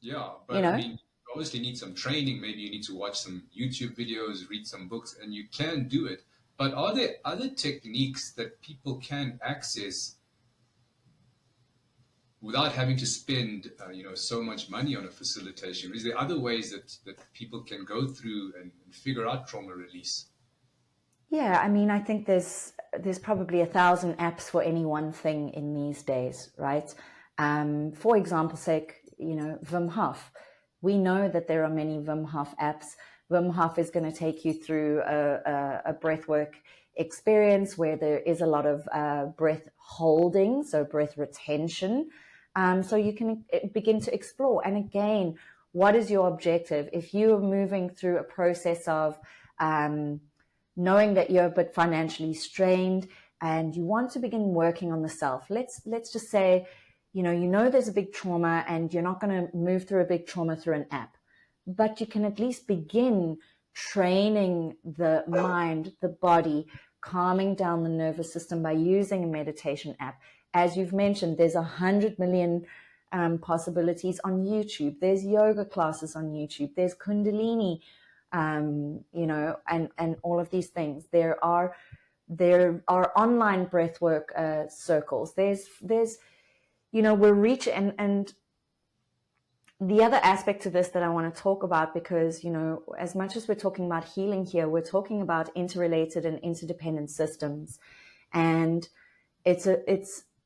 Yeah, but you know? I mean, you obviously need some training. Maybe you need to watch some YouTube videos, read some books, and you can do it. But are there other techniques that people can access without having to spend, you know, so much money on a facilitation? Is there other ways that people can go through and figure out trauma release? Yeah, I mean, I think there's probably 1,000 apps for any one thing in these days, right? For example's sake, you know, Wim Hof. We know that there are many Wim Hof apps. Wim Hof is going to take you through a breathwork experience where there is a lot of breath holding, so breath retention. So you can begin to explore. And again, what is your objective? If you're moving through a process of knowing that you're a bit financially strained and you want to begin working on the self, let's just say, you know there's a big trauma and you're not going to move through a big trauma through an app, but you can at least begin training the mind, the body, calming down the nervous system by using a meditation app. As you've mentioned, there's 100 million possibilities on YouTube. There's yoga classes on YouTube. There's Kundalini, you know, and all of these things. There are online breathwork circles. There's you know, we're reaching, and the other aspect to this that I want to talk about, because, you know, as much as we're talking about healing here, we're talking about interrelated and interdependent systems. And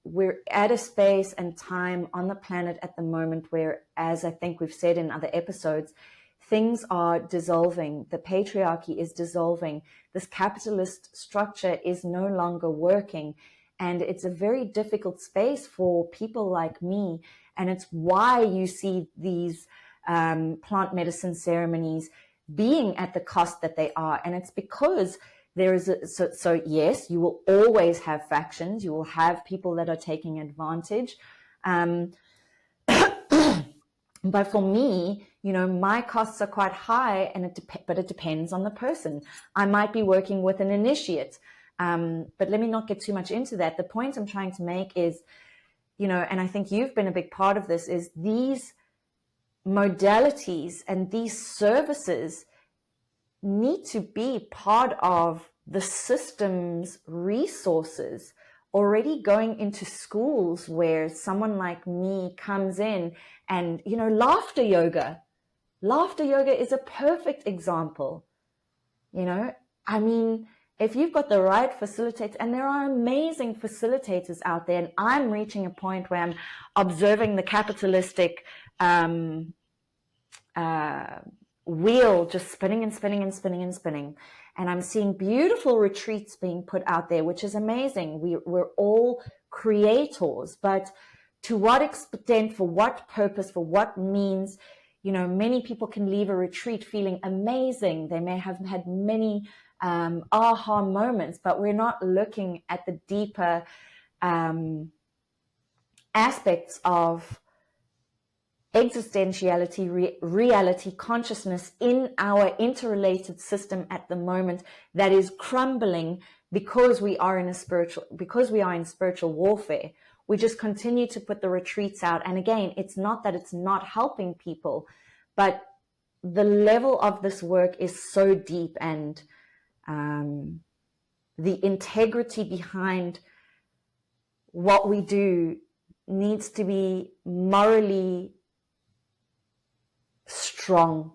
we're at a space and time on the planet at the moment where, as I think we've said in other episodes, things are dissolving. The patriarchy is dissolving. This capitalist structure is no longer working. And it's a very difficult space for people like me. And it's why you see these plant medicine ceremonies being at the cost that they are. And it's because there is so yes, you will always have factions. You will have people that are taking advantage. But for me, you know, my costs are quite high, but it depends on the person. I might be working with an initiate. But let me not get too much into that. The point I'm trying to make is, you know, and I think you've been a big part of this, is these modalities and these services need to be part of the system's resources, already going into schools where someone like me comes in and, you know, laughter yoga is a perfect example, you know. I mean, if you've got the right facilitators, and there are amazing facilitators out there, and I'm reaching a point where I'm observing the capitalistic wheel just spinning and spinning and spinning and spinning. And I'm seeing beautiful retreats being put out there, which is amazing. We're all creators, but to what extent, for what purpose, for what means? You know, many people can leave a retreat feeling amazing. They may have had many aha moments, but we're not looking at the deeper aspects of existentiality, reality, consciousness in our interrelated system at the moment that is crumbling because we are in spiritual warfare. We just continue to put the retreats out. And again, it's not that it's not helping people, but the level of this work is so deep, and the integrity behind what we do needs to be morally strong.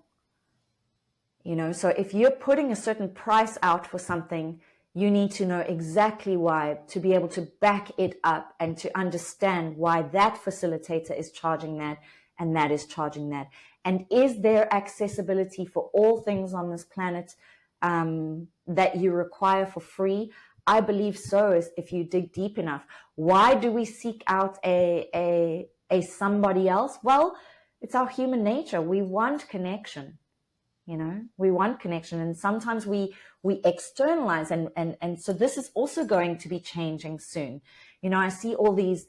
You know, so if you're putting a certain price out for something, you need to know exactly why, to be able to back it up and to understand why that facilitator is charging that and that is charging that. And is there accessibility for all things on this planet that you require for free? I believe so, if you dig deep enough. Why do we seek out a somebody else? Well, it's our human nature. We want connection. You know, we want connection, and sometimes we externalize, and so this is also going to be changing soon. You know, I see all these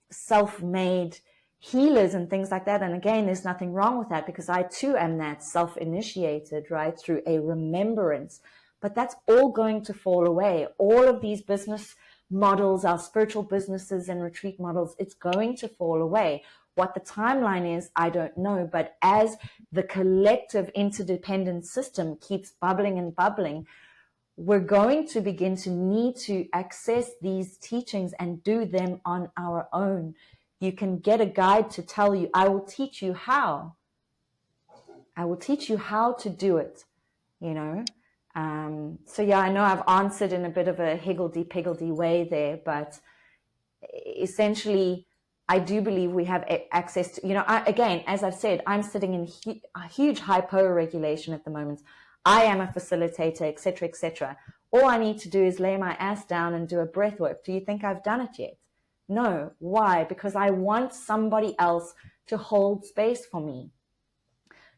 self-made healers and things like that, and again, there's nothing wrong with that, because I too am that self-initiated, right, through a remembrance. But that's all going to fall away. All of these business models, our spiritual businesses and retreat models, it's going to fall away. What the timeline is, I don't know. But as the collective interdependent system keeps bubbling and bubbling, we're going to begin to need to access these teachings and do them on our own. You can get a guide to tell you, I will teach you how. I will teach you how to do it, you know. So yeah, I know I've answered in a bit of a higgledy-piggledy way there, but essentially, I do believe we have access to, you know, again, as I've said, I'm sitting in a huge hypo-regulation at the moment. I am a facilitator, etc., etc. All I need to do is lay my ass down and do a breath work. Do you think I've done it yet? No. Why? Because I want somebody else to hold space for me.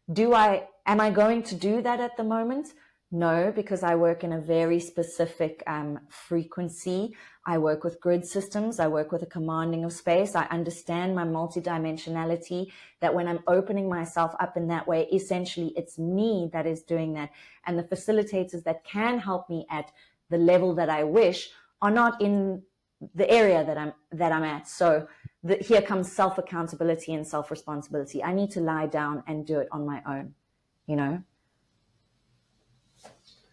Am I going to do that at the moment? No, because I work in a very specific frequency. I work with grid systems. I work with a commanding of space. I understand my multidimensionality, that when I'm opening myself up in that way, essentially it's me that is doing that. And the facilitators that can help me at the level that I wish are not in the area that I'm at. So here comes self-accountability and self-responsibility. I need to lie down and do it on my own, you know?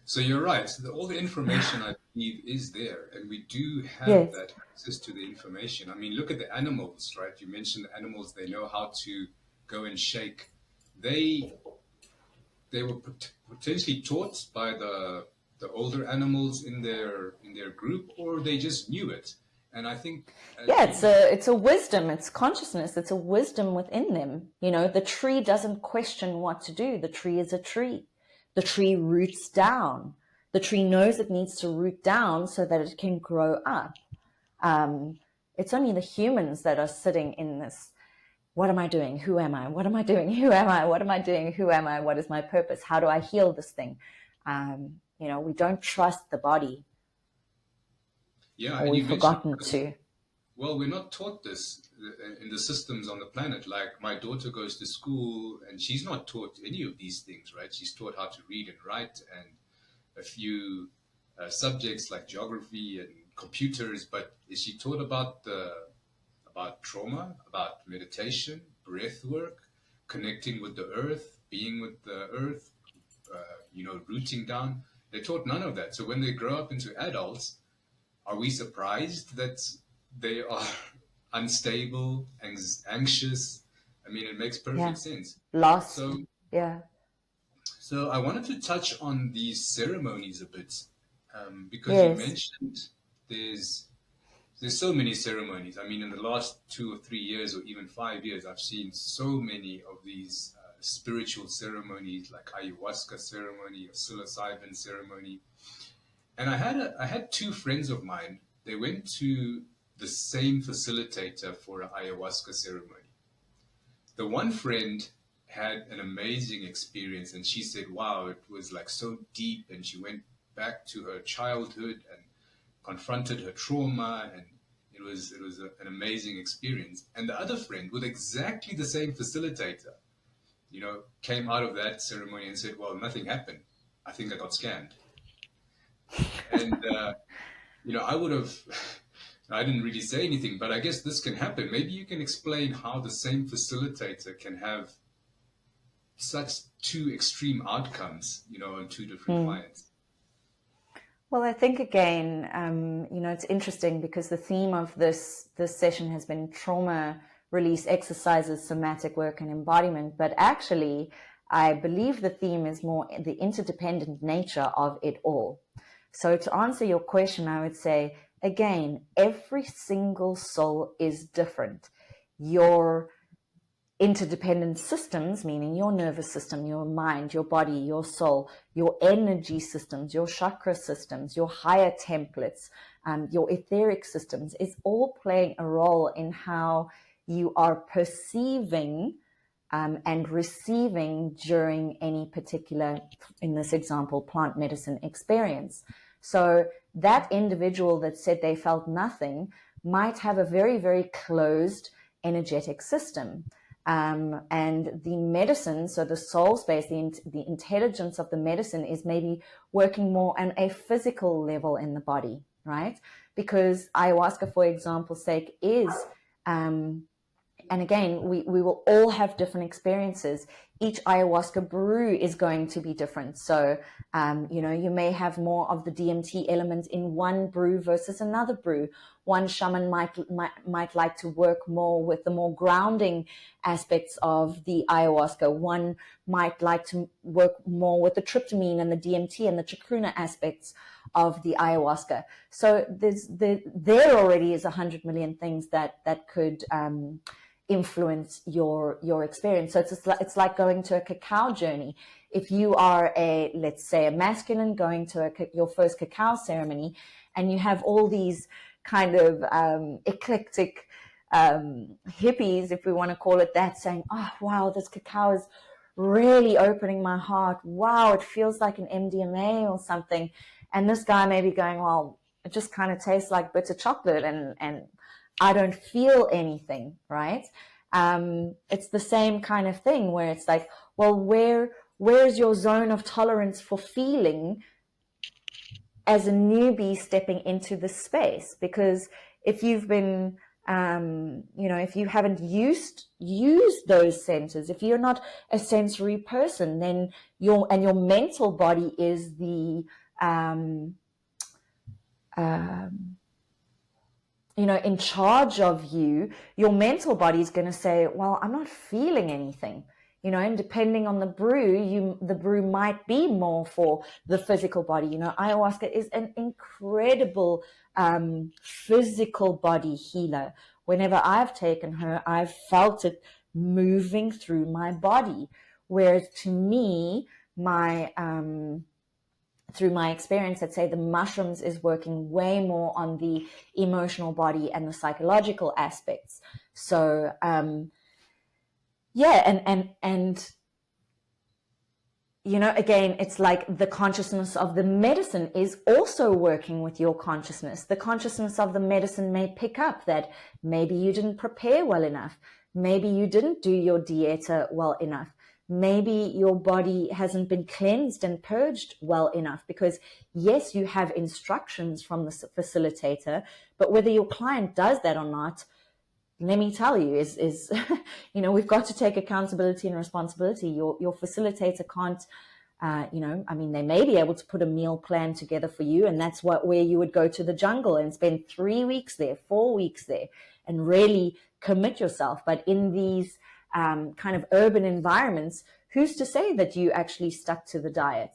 So you're right. All the information, I believe, is there, and we do have that access to the information. I mean, look at the animals, right? You mentioned the animals; they know how to go and shake. They were potentially taught by the older animals in their group, or they just knew it. And I think it's a wisdom, it's consciousness, it's a wisdom within them. You know, the tree doesn't question what to do. The tree is a tree. The tree roots down. The tree knows it needs to root down so that it can grow up. It's only the humans that are sitting in this, what am I doing? Who am I? What am I doing? Who am I? What am I doing? Who am I? What is my purpose? How do I heal this thing? You know, we don't trust the body. Yeah, or we've forgotten to. Well, we're not taught this in the systems on the planet. Like, my daughter goes to school and she's not taught any of these things, right? She's taught how to read and write and a few subjects like geography and computers, but is she taught about trauma, about meditation, breath work, connecting with the earth, being with the earth, you know, rooting down? They're taught none of that. So when they grow up into adults, are we surprised that they are unstable, anxious? I mean, it makes perfect sense. Lost. So So I wanted to touch on these ceremonies a bit, because you Yes. mentioned there's there's so many ceremonies. I mean, in the last 2 or 3 years, or even 5 years, I've seen so many of these spiritual ceremonies, like ayahuasca ceremony or psilocybin ceremony. And I had two friends of mine. They went to the same facilitator for an ayahuasca ceremony. The one friend had an amazing experience, and she said, wow, it was like so deep, and she went back to her childhood and confronted her trauma, and it was an amazing experience. And the other friend, with exactly the same facilitator, came out of that ceremony and said, well, nothing happened. I think I got scammed. And I would have, I didn't really say anything, but I guess this can happen. Maybe you can explain how the same facilitator can have such two extreme outcomes, on two different clients. Well, I think again, it's interesting because the theme of this session has been trauma release exercises, somatic work, and embodiment. But actually, I believe the theme is more the interdependent nature of it all. So to answer your question, I would say, again, every single soul is different. Your interdependent systems, meaning your nervous system, your mind, your body, your soul, your energy systems, your chakra systems, your higher templates, your etheric systems, is all playing a role in how you are perceiving and receiving during any particular, in this example, plant medicine experience. So that individual that said they felt nothing might have a very, very closed energetic system. And the medicine, so the soul space, the intelligence of the medicine is maybe working more on a physical level in the body, right? Because ayahuasca, for example's sake, is, and again, we will all have different experiences. Each ayahuasca brew is going to be different. So, you may have more of the DMT element in one brew versus another brew. One shaman might like to work more with the more grounding aspects of the ayahuasca. One might like to work more with the tryptamine and the DMT and the chacruna aspects of the ayahuasca. So there already is 100 million things that could influence your experience. So it's like going to a cacao journey. If you are let's say a masculine going to your first cacao ceremony, and you have all these kind of eclectic hippies, if we want to call it that, saying, oh wow, this cacao is really opening my heart, wow, it feels like an MDMA or something. And this guy may be going, well, it just kind of tastes like bitter chocolate, and I don't feel anything, right? It's the same kind of thing where it's like, well, where's your zone of tolerance for feeling as a newbie stepping into the space? Because if you've been, if you haven't used those senses, if you're not a sensory person, then your mental body is the, in charge of you, your mental body is going to say, well, I'm not feeling anything. And depending on the brew might be more for the physical body. Ayahuasca is an incredible physical body healer. Whenever I've taken her, I've felt it moving through my body. Whereas to me, through my experience, I'd say the mushrooms is working way more on the emotional body and the psychological aspects. So, again, it's like the consciousness of the medicine is also working with your consciousness. The consciousness of the medicine may pick up that maybe you didn't prepare well enough. Maybe you didn't do your dieta well enough. Maybe your body hasn't been cleansed and purged well enough, because yes, you have instructions from the facilitator, but whether your client does that or not, let me tell you, is we've got to take accountability and responsibility. Your facilitator can't, they may be able to put a meal plan together for you, and that's where you would go to the jungle and spend 3 weeks there, 4 weeks there, and really commit yourself. But in these kind of urban environments, who's to say that you actually stuck to the diet?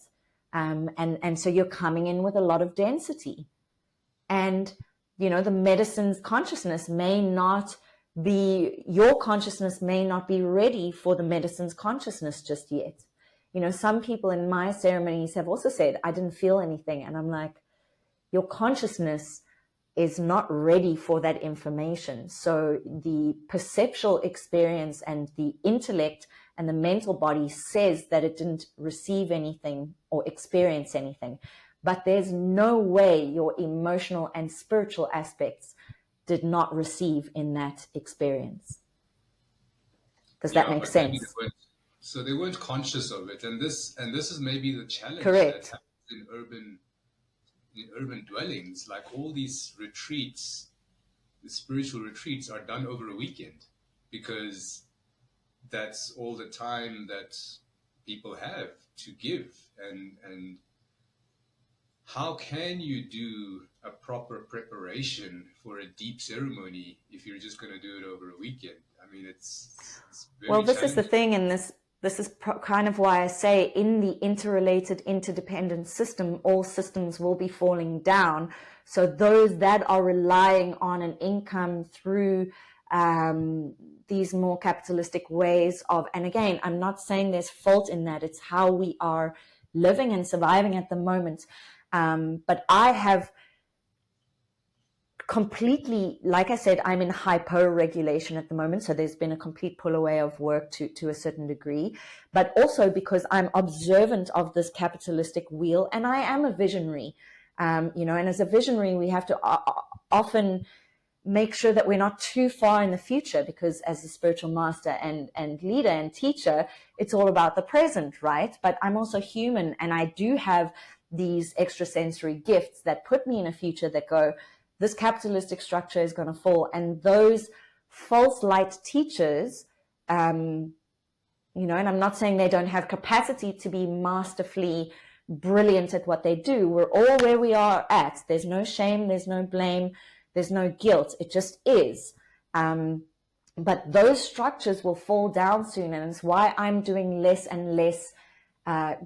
And so you're coming in with a lot of density. And, you know, the medicine's consciousness may not be, your consciousness may not be ready for the medicine's consciousness just yet. You know, some people in my ceremonies have also said, I didn't feel anything. And I'm like, your consciousness is not ready for that information. So the perceptual experience and the intellect and the mental body says that it didn't receive anything or experience anything. But there's no way your emotional and spiritual aspects did not receive in that experience. Does that make sense? So they weren't conscious of it, and this is maybe the challenge Correct. that happens in urban dwellings. Like all these retreats, the spiritual retreats are done over a weekend because that's all the time that people have to give. And how can you do a proper preparation for a deep ceremony if you're just going to do it over a weekend? I mean, it's very well, this is the thing, and this is kind of why I say in the interrelated, interdependent system, all systems will be falling down. So those that are relying on an income through these more capitalistic ways of, and again, I'm not saying there's fault in that, it's how we are living and surviving at the moment. But I have completely, like I said, I'm in hyper-regulation at the moment. So there's been a complete pull away of work to a certain degree, but also because I'm observant of this capitalistic wheel, and I am a visionary, you know, and as a visionary, we have to often make sure that we're not too far in the future, because as a spiritual master and leader and teacher, it's all about the present, right? But I'm also human, and I do have these extrasensory gifts that put me in a future that go, this capitalistic structure is going to fall. And those false light teachers, you know, and I'm not saying they don't have capacity to be masterfully brilliant at what they do. We're all where we are at. There's no shame, there's no blame, there's no guilt. It just is. But those structures will fall down soon. And it's why I'm doing less and less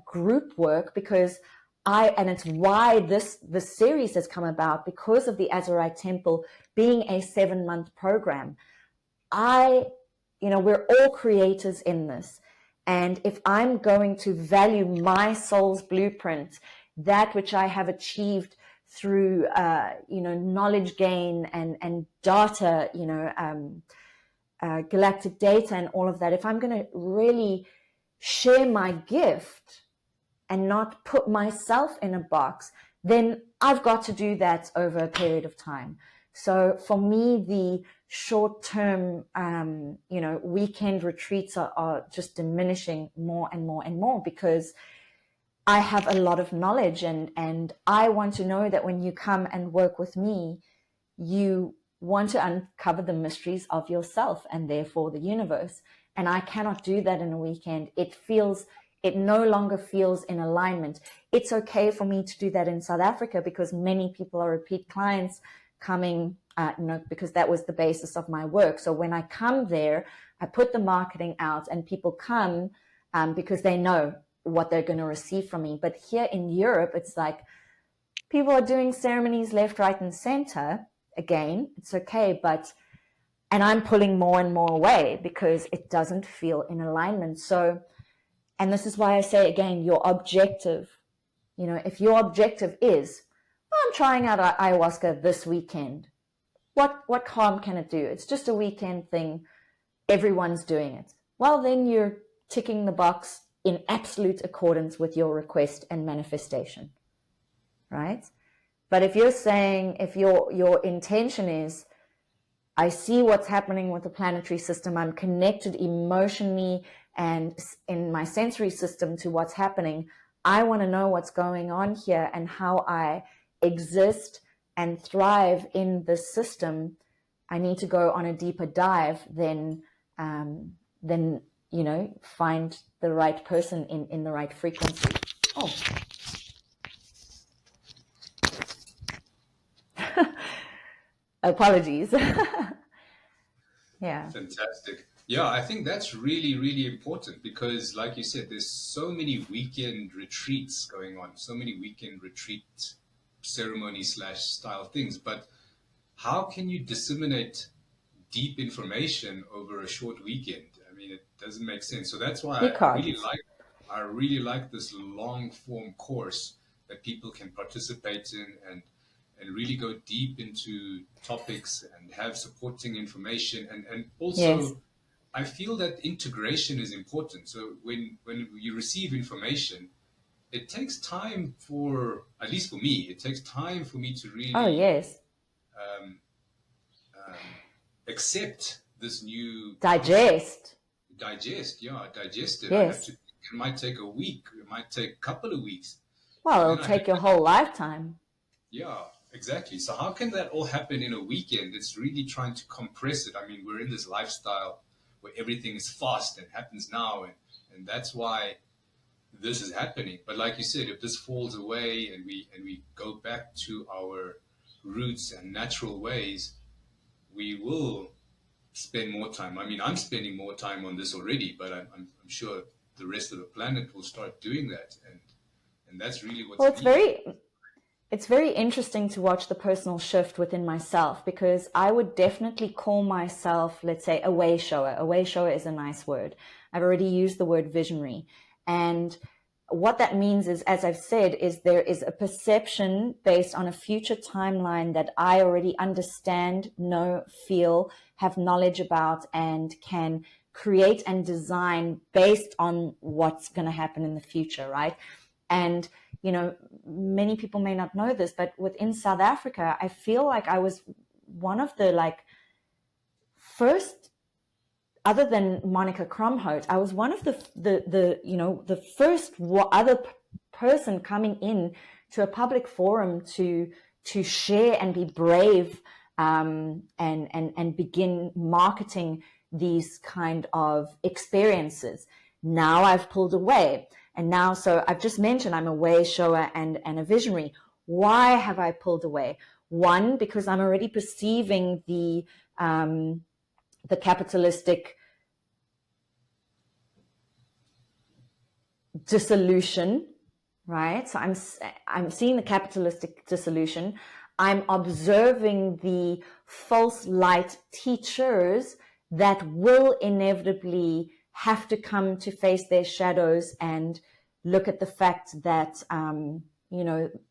group work, because and it's why this series has come about, because of the Azurite Temple being a 7-month program. You know, we're all creators in this. And if I'm going to value my soul's blueprint, that which I have achieved through, you know, knowledge gain and data, you know, galactic data and all of that, if I'm going to really share my gift and not put myself in a box, then I've got to do that over a period of time. So for me, the short-term, you know, weekend retreats are just diminishing more and more and more, because I have a lot of knowledge, and I want to know that when you come and work with me, you want to uncover the mysteries of yourself and therefore the universe. And I cannot do that in a weekend. It no longer feels in alignment. It's okay for me to do that in South Africa, because many people are repeat clients coming, you know, because that was the basis of my work. So when I come there, I put the marketing out and people come because they know what they're going to receive from me. But here in Europe, it's like people are doing ceremonies left, right, and center. Again, it's okay, and I'm pulling more and more away because it doesn't feel in alignment. So, and this is why I say again, your objective, you know, if your objective is, I'm trying out ayahuasca this weekend, what harm can it do? It's just a weekend thing. Everyone's doing it. Well, then you're ticking the box in absolute accordance with your request and manifestation, right? But if you're saying, if your intention is, I see what's happening with the planetary system, I'm connected emotionally and in my sensory system to what's happening, I want to know what's going on here and how I exist and thrive in this system, I need to go on a deeper dive than you know, find the right person in the right frequency. Oh. Apologies. Yeah. Fantastic. Yeah, I think that's really, really important because, like you said, there's so many weekend retreats going on, so many weekend retreat ceremony slash style things. But how can you disseminate deep information over a short weekend? I mean, it doesn't make sense. So that's why You I can't. I really like this long form course that people can participate in and really go deep into topics and have supporting information and Yes. also I feel that integration is important. So when you receive information, it takes time for, at least for me, it takes time for me to Oh, really yes. um, um, accept this new concept, Digest. digest it. I have to. Yes. It might take a week. It might take a couple of weeks, Well, and it'll then I have take your to. whole lifetime. Yeah, exactly. So how can that all happen in a weekend? It's really trying to compress it. I mean, we're in this lifestyle where everything is fast and happens now, and that's why this is happening. But like you said, if this falls away and we go back to our roots and natural ways, we will spend more time. I mean, I'm spending more time on this already, but I'm sure the rest of the planet will start doing that, and that's really Well, what's needed. it's very interesting to watch the personal shift within myself because I would definitely call myself, let's say, a way shower. A way shower is a nice word. I've already used the word visionary. And what that means is, as I've said, is there is a perception based on a future timeline that I already understand, know, feel, have knowledge about, and can create and design based on what's going to happen in the future, right? And many people may not know this, but within South Africa, I feel like I was one of the first, other than Monica Kromhout, I was one of the first other person coming in to a public forum to share and be brave, and begin marketing these kind of experiences. Now I've pulled away. And now, so I've just mentioned I'm a way shower and a visionary. Why have I pulled away? One, because I'm already perceiving the capitalistic dissolution, right? So I'm seeing the capitalistic dissolution. I'm observing the false light teachers that will inevitably have to come to face their shadows and look at the fact that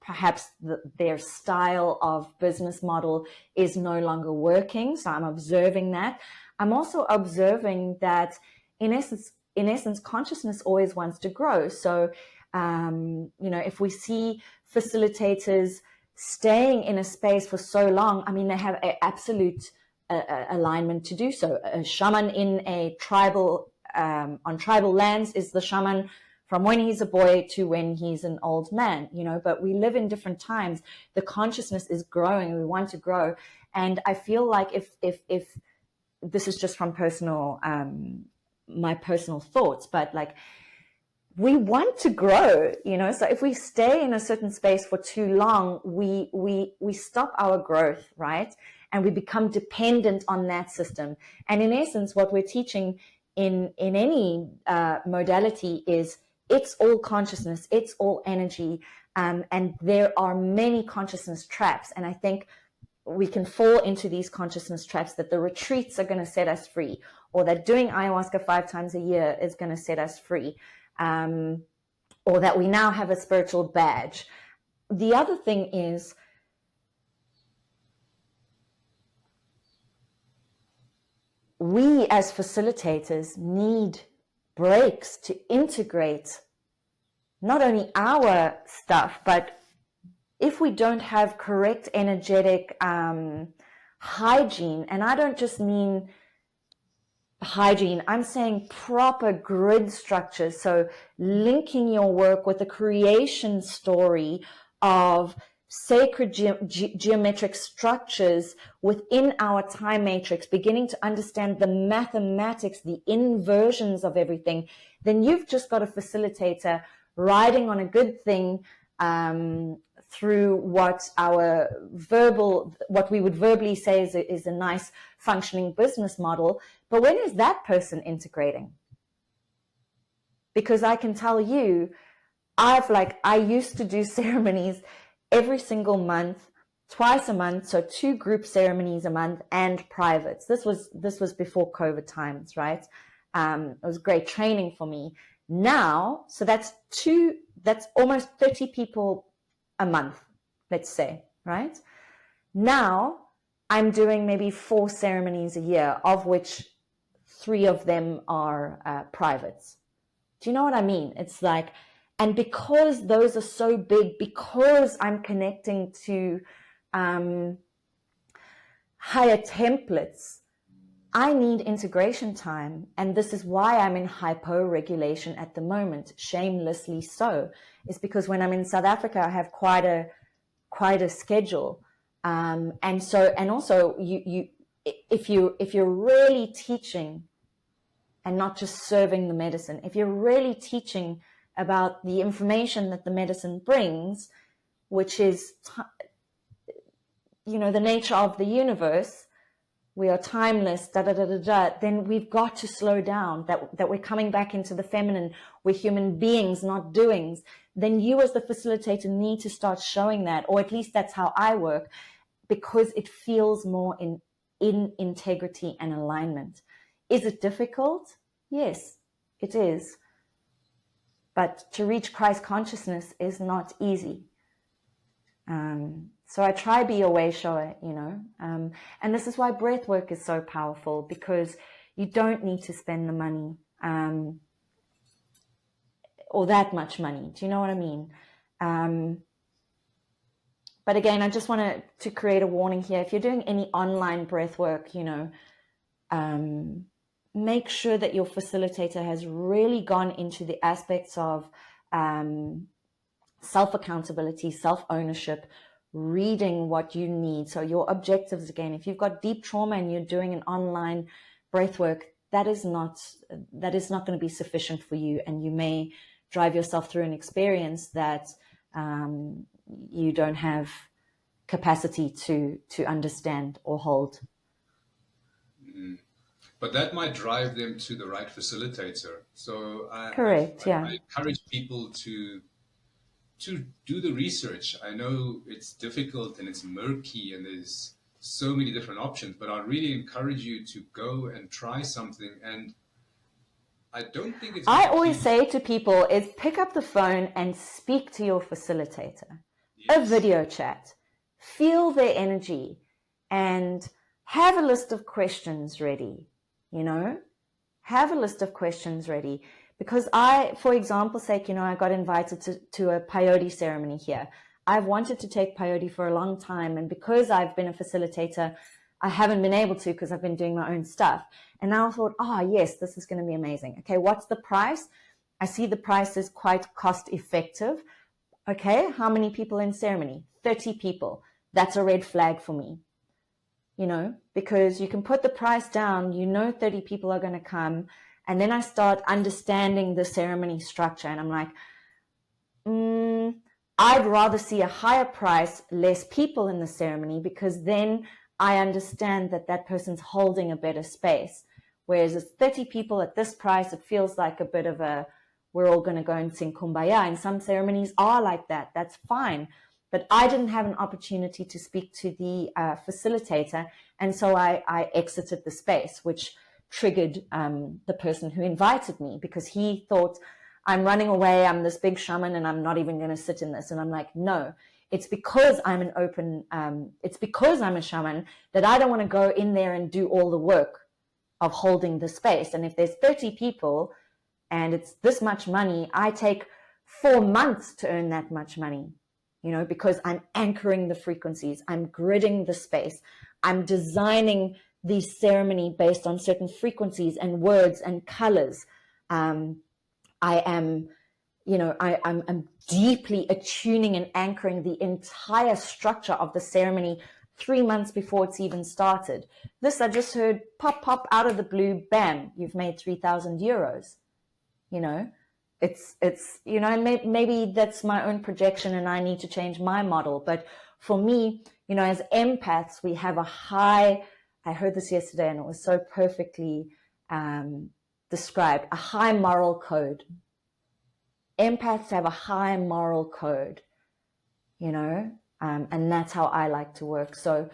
perhaps their style of business model is no longer working. So I'm observing that. I'm also observing that in essence, consciousness always wants to grow. So, if we see facilitators staying in a space for so long, I mean, they have an absolute alignment to do so. A shaman in a tribal, on tribal lands is the shaman from when he's a boy to when he's an old man, but we live in different times. The consciousness is growing. We want to grow. And I feel like if this is just from my personal thoughts, but we want to grow, so if we stay in a certain space for too long, we stop our growth, right? And we become dependent on that system. And in essence, what we're teaching in any modality is it's all consciousness, it's all energy, and there are many consciousness traps. And I think we can fall into these consciousness traps that the retreats are going to set us free, or that doing ayahuasca 5 times a year is going to set us free, or that we now have a spiritual badge. The other thing is, we as facilitators need breaks to integrate not only our stuff, but if we don't have correct energetic hygiene, and I don't just mean hygiene, I'm saying proper grid structure. So linking your work with the creation story of sacred geometric structures within our time matrix, beginning to understand the mathematics, the inversions of everything, then you've just got a facilitator riding on a good thing, through what we would verbally say is a nice functioning business model. But when is that person integrating? Because I can tell you, I used to do ceremonies every single month, twice a month, so 2 group ceremonies a month and privates. This was before COVID times, right? It was great training for me. Now, so that's almost 30 people a month, let's say, right? Now I'm doing maybe 4 ceremonies a year, of which 3 of them are privates. Do you know what I mean? It's like, and because those are so big, because I'm connecting to higher templates, I need integration time. And this is why I'm in hypo-regulation at the moment, shamelessly so, is because when I'm in South Africa, I have quite a schedule. And also if you're really teaching and not just serving the medicine, if you're really teaching about the information that the medicine brings, which is, the nature of the universe, we are timeless, then we've got to slow down, that we're coming back into the feminine, we're human beings, not doings. Then you as the facilitator need to start showing that, or at least that's how I work, because it feels more in integrity and alignment. Is it difficult? Yes, it is. But to reach Christ consciousness is not easy. So I try be a way shower, and this is why breath work is so powerful, because you don't need to spend the money, or that much money. Do you know what I mean? But again, I just wanted to create a warning here. If you're doing any online breath work, make sure that your facilitator has really gone into the aspects of self-accountability, self-ownership, reading what you need. So your objectives, again, if you've got deep trauma and you're doing an online breath work, that is not going to be sufficient for you, and you may drive yourself through an experience that you don't have capacity to understand or hold. But that might drive them to the right facilitator. So Correct, yeah. I encourage people to do the research. I know it's difficult and it's murky and there's so many different options, but I really encourage you to go and try something. And I don't think it's... I always say to people is pick up the phone and speak to your facilitator. Yes. A video chat. Feel their energy and have a list of questions ready, Have a list of questions ready. Because for example's sake, I got invited to a peyote ceremony here. I've wanted to take peyote for a long time, and because I've been a facilitator, I haven't been able to because I've been doing my own stuff. And now I thought, yes, this is going to be amazing. Okay, what's the price? I see the price is quite cost effective. Okay, how many people in ceremony? 30 people. That's a red flag for me. Because you can put the price down, 30 people are going to come. And then I start understanding the ceremony structure, and I'm like, I'd rather see a higher price, less people in the ceremony, because then I understand that person's holding a better space. Whereas it's 30 people at this price, it feels like a bit of we're all going to go and sing Kumbaya. And some ceremonies are like that. That's fine. But I didn't have an opportunity to speak to the facilitator. And so I exited the space, which triggered the person who invited me, because he thought, I'm running away, I'm this big shaman and I'm not even going to sit in this. And I'm like, no, it's because I'm it's because I'm a shaman that I don't want to go in there and do all the work of holding the space. And if there's 30 people and it's this much money, I take 4 months to earn that much money, because I'm anchoring the frequencies, I'm gridding the space, I'm designing the ceremony based on certain frequencies and words and colors. I'm deeply attuning and anchoring the entire structure of the ceremony 3 months before it's even started. This I just heard pop out of the blue, bam, you've made 3,000 euros, it's and maybe that's my own projection and I need to change my model. But for me, as empaths, we have a high, I heard this yesterday and it was so perfectly described, a high moral code. Empaths have a high moral code, and that's how I like to work. So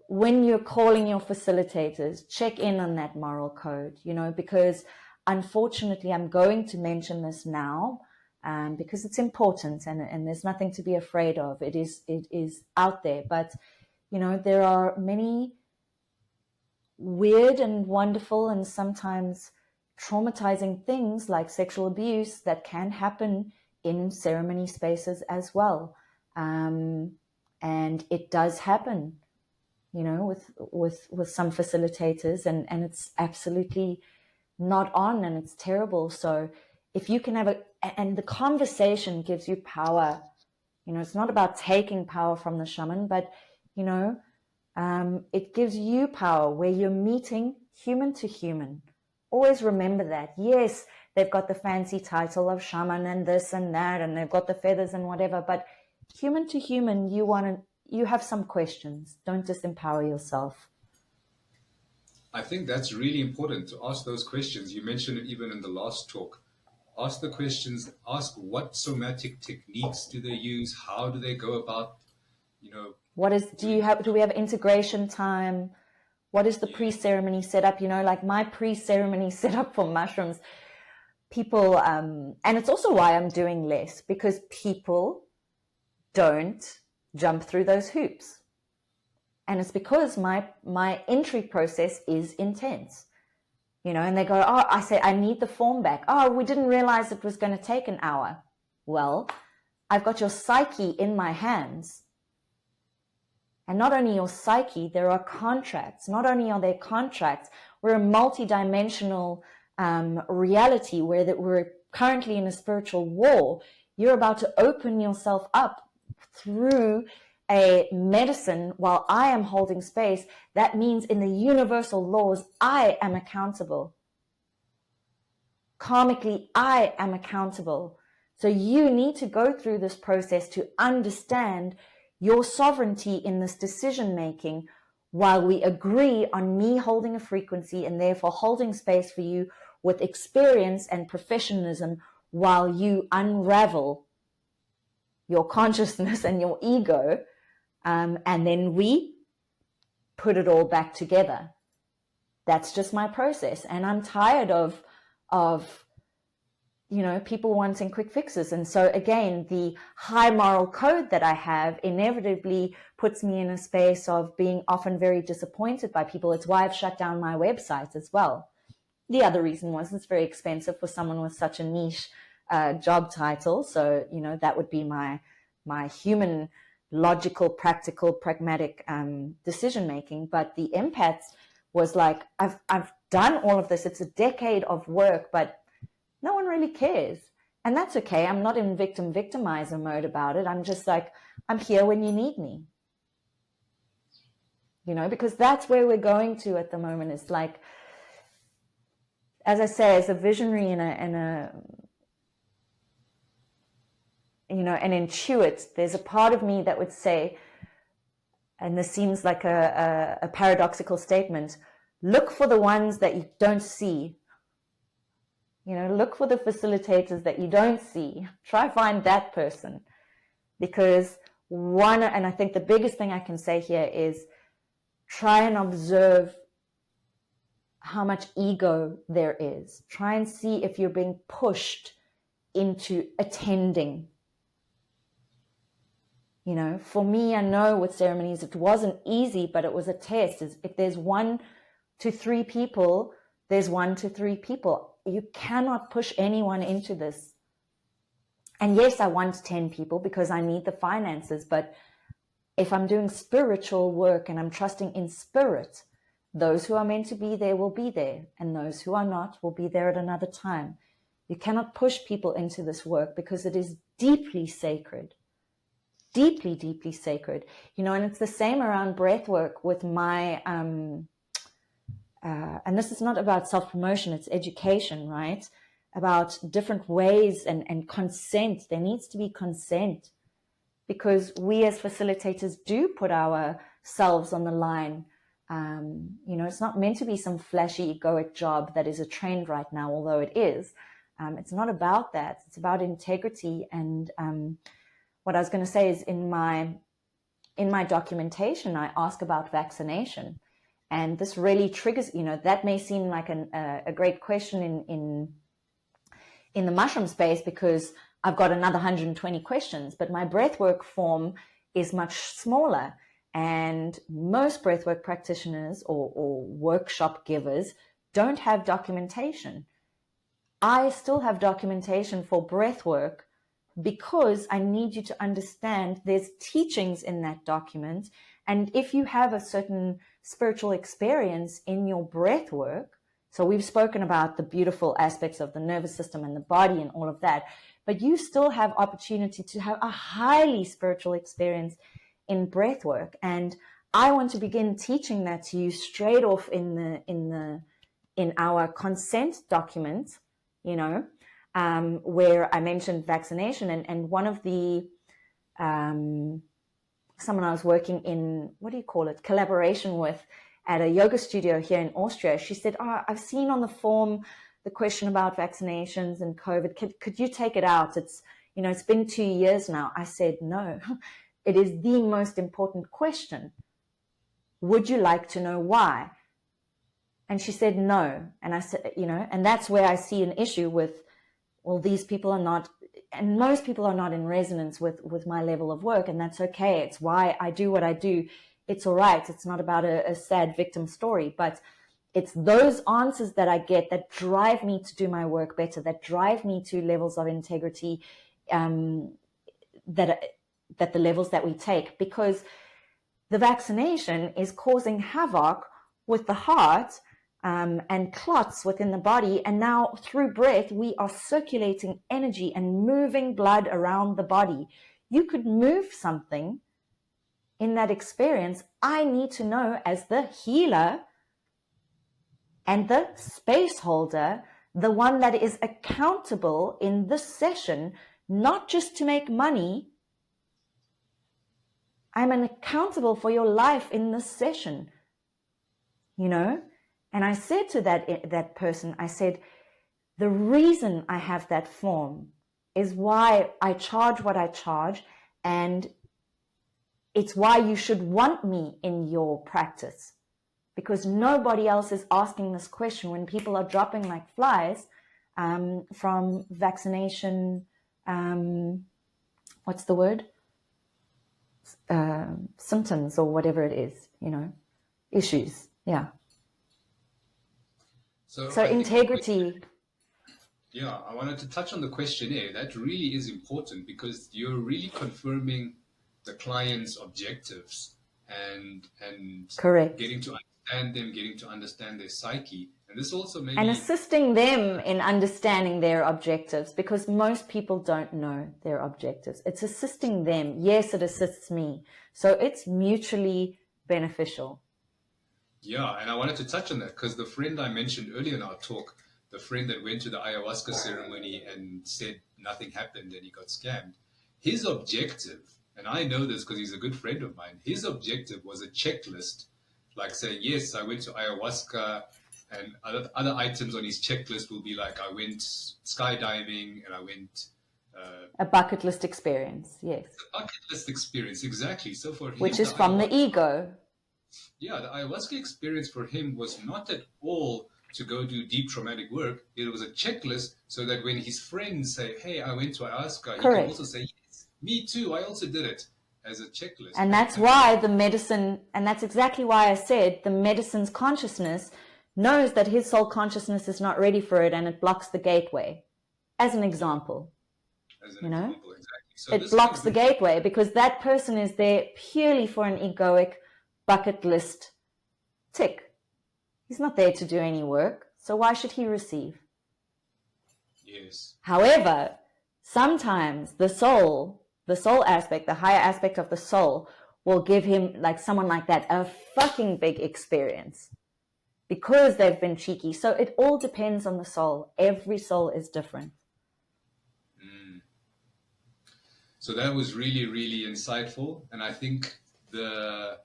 when you're calling your facilitators, check in on that moral code, because unfortunately I'm going to mention this now because it's important and there's nothing to be afraid of. It is out there, but there are many weird and wonderful and sometimes traumatizing things like sexual abuse that can happen in ceremony spaces as well. And it does happen, with some facilitators, and it's absolutely not on, and it's terrible. So if you can have and the conversation gives you power, it's not about taking power from the shaman, but, it gives you power where you're meeting human to human. Always remember that. Yes, they've got the fancy title of shaman and this and that, and they've got the feathers and whatever, but human to human, you have some questions. Don't just empower yourself. I think that's really important to ask those questions. You mentioned it even in the last talk. Ask the questions, ask what somatic techniques do they use? How do they go about, do we have integration time? What is the pre-ceremony setup? Like my pre-ceremony setup for mushrooms, people, and it's also why I'm doing less, because people don't jump through those hoops. And it's because my entry process is intense, and they go, I say, I need the form back. Oh, we didn't realize it was going to take an hour. Well, I've got your psyche in my hands. And not only your psyche, there are contracts. Not only are there contracts, we're a multi-dimensional reality where we're currently in a spiritual war. You're about to open yourself up through a medicine while I am holding space. That means in the universal laws, I am accountable. Karmically, I am accountable. So you need to go through this process to understand your sovereignty in this decision making, while we agree on me holding a frequency and therefore holding space for you with experience and professionalism while you unravel your consciousness and your ego, and then we put it all back together. That's just my process, and I'm tired of people wanting quick fixes. And so again, the high moral code that I have inevitably puts me in a space of being often very disappointed by people. It's why I've shut down my website as well. The other reason was it's very expensive for someone with such a niche job title. So, that would be my human, logical, practical, pragmatic decision making. But the empaths was like, I've done all of this. It's a decade of work, but no one really cares. And that's okay. I'm not in victimizer mode about it. I'm just like, I'm here when you need me. Because that's where we're going to at the moment. It's like, as I say, as a visionary and an intuit, there's a part of me that would say, and this seems like a paradoxical statement, look for the ones that you don't see. Look for the facilitators that you don't see. Try find that person. Because and I think the biggest thing I can say here is try and observe how much ego there is. Try and see if you're being pushed into attending. For me, I know with ceremonies, it wasn't easy, but it was a test. If there's 1 to 3 people, there's 1 to 3 people. You cannot push anyone into this. And yes, I want 10 people because I need the finances. But if I'm doing spiritual work and I'm trusting in spirit, those who are meant to be there will be there. And those who are not will be there at another time. You cannot push people into this work because it is deeply sacred. Deeply, deeply sacred. And it's the same around breath work with my... and this is not about self-promotion, it's education, right? about different ways and consent. There needs to be consent, because we as facilitators do put ourselves on the line. It's not meant to be some flashy egoic job that is a trend right now, although it is. It's not about that. It's about integrity. And what I was going to say is in my documentation, I ask about vaccination. And this really triggers, that may seem like a great question in the mushroom space, because I've got another 120 questions, but my breathwork form is much smaller. And most breathwork practitioners or workshop givers don't have documentation. I still have documentation for breathwork because I need you to understand there's teachings in that document. And if you have a certain spiritual experience in your breathwork, so we've spoken about the beautiful aspects of the nervous system and the body and all of that, but you still have opportunity to have a highly spiritual experience in breathwork. And I want to begin teaching that to you straight off in our consent document, where I mentioned vaccination. And one of the someone I was working in, collaboration with at a yoga studio here in Austria, she said, I've seen on the form the question about vaccinations and COVID. Could you take it out? It's been 2 years now. I said, no, it is the most important question. Would you like to know why? And she said, no. And I said, and that's where I see an issue with, well, these people are not, and most people are not in resonance with my level of work. And that's okay. It's why I do what I do. It's all right. It's not about a sad victim story, but it's those answers that I get that drive me to do my work better, that drive me to levels of integrity, that the levels that we take, because the vaccination is causing havoc with the heart and clots within the body. And now through breath, we are circulating energy and moving blood around the body. You could move something in that experience. I need to know, as the healer and the space holder, the one that is accountable in this session, not just to make money. I'm accountable for your life in this session, And I said to that person, I said, the reason I have that form is why I charge what I charge, and it's why you should want me in your practice, because nobody else is asking this question when people are dropping like flies from vaccination, what's the word? Symptoms or whatever it is, issues. Yeah. So integrity. I wanted to touch on the questionnaire. That really is important, because you're really confirming the client's objectives and correct, getting to understand them, getting to understand their psyche. And this also maybe... And assisting them in understanding their objectives, because most people don't know their objectives. It's assisting them. Yes, it assists me. So it's mutually beneficial. Yeah, and I wanted to touch on that because the friend I mentioned earlier in our talk, the friend that went to the ayahuasca ceremony and said nothing happened and he got scammed, his objective, and I know this because he's a good friend of mine, his objective was a checklist, like saying, yes, I went to ayahuasca, and other items on his checklist will be like, I went skydiving and I went... a bucket list experience, yes. A bucket list experience, exactly. So for him, which is from the ego. Yeah, the ayahuasca experience for him was not at all to go do deep traumatic work. It was a checklist so that when his friends say, hey, I went to ayahuasca, he can also say, yes, me too, I also did it, as a checklist. And that's why the medicine, and that's exactly why I said the medicine's consciousness knows that his soul consciousness is not ready for it, and it blocks the gateway, as an example. Exactly. So it blocks the gateway because that person is there purely for an egoic bucket list tick. He's not there to do any work, so why should he receive? Yes. However, sometimes the soul aspect, the higher aspect of the soul will give him, like someone like that, a fucking big experience. because they've been cheeky. So it all depends on the soul. Every soul is different. So that was really, really insightful. And I think the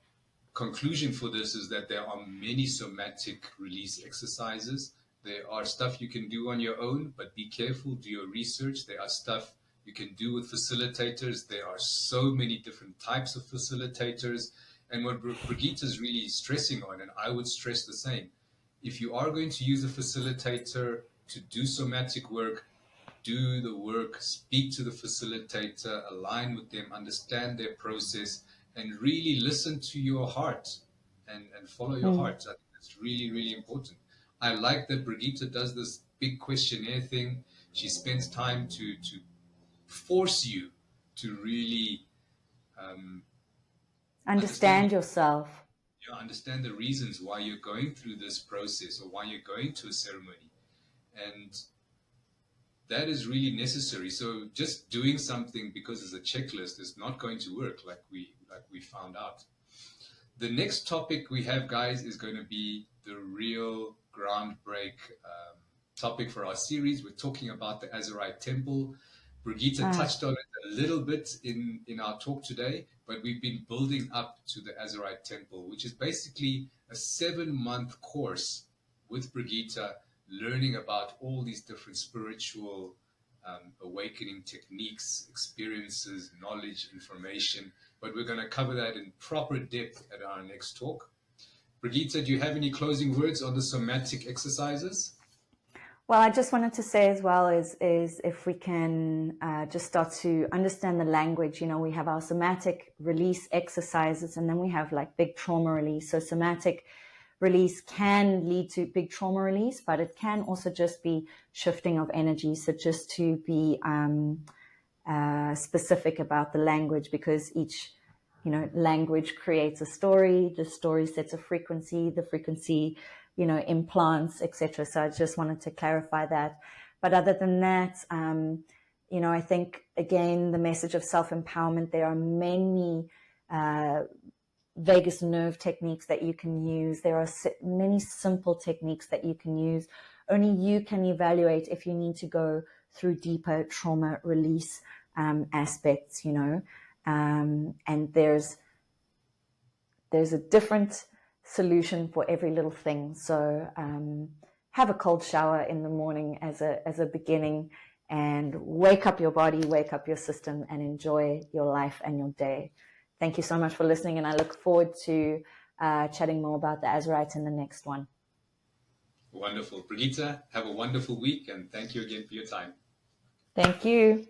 conclusion for this is that there are many somatic release exercises. There are stuff you can do on your own, but be careful, do your research. There are stuff you can do with facilitators. There are so many different types of facilitators. And what Brigitte is really stressing on, and I would stress the same, if you are going to use a facilitator to do somatic work, do the work, speak to the facilitator, align with them, understand their process, and really listen to your heart and follow your heart. I think that's really, really important. I like that Brigitte does this big questionnaire thing. She spends time to force you to really Understand yourself. understand the reasons why you're going through this process or why you're going to a ceremony. And that is really necessary. So just doing something because it's a checklist is not going to work, like we found out. The next topic we have, guys, is going to be the real groundbreak topic for our series. We're talking about the Azurite Temple. Brigitte touched on it a little bit in our talk today, but we've been building up to the Azurite Temple, which is basically a 7-month course with Brigitte, learning about all these different spiritual awakening techniques, experiences, knowledge, information. But we're going to cover that in proper depth at our next talk. Brigitte, do you have any closing words on the somatic exercises? Well, I just wanted to say as well is if we can just start to understand the language. You know, we have our somatic release exercises, and then we have like big trauma release. So somatic release can lead to big trauma release, but it can also just be shifting of energy. So just to be specific about the language, because each, you know, language creates a story. The story sets a frequency. The frequency, you know, implants, etc. So I just wanted to clarify that. But other than that, you know, I think again the message of self-empowerment. There are many vagus nerve techniques that you can use. There are many simple techniques that you can use. Only you can evaluate if you need to go through deeper trauma release aspects, you know. And there's a different solution for every little thing. So have a cold shower in the morning as a beginning, and wake up your body, wake up your system, and enjoy your life and your day. Thank you so much for listening, and I look forward to chatting more about the Azurite in the next one. Wonderful. Brigitte, have a wonderful week, and thank you again for your time. Thank you.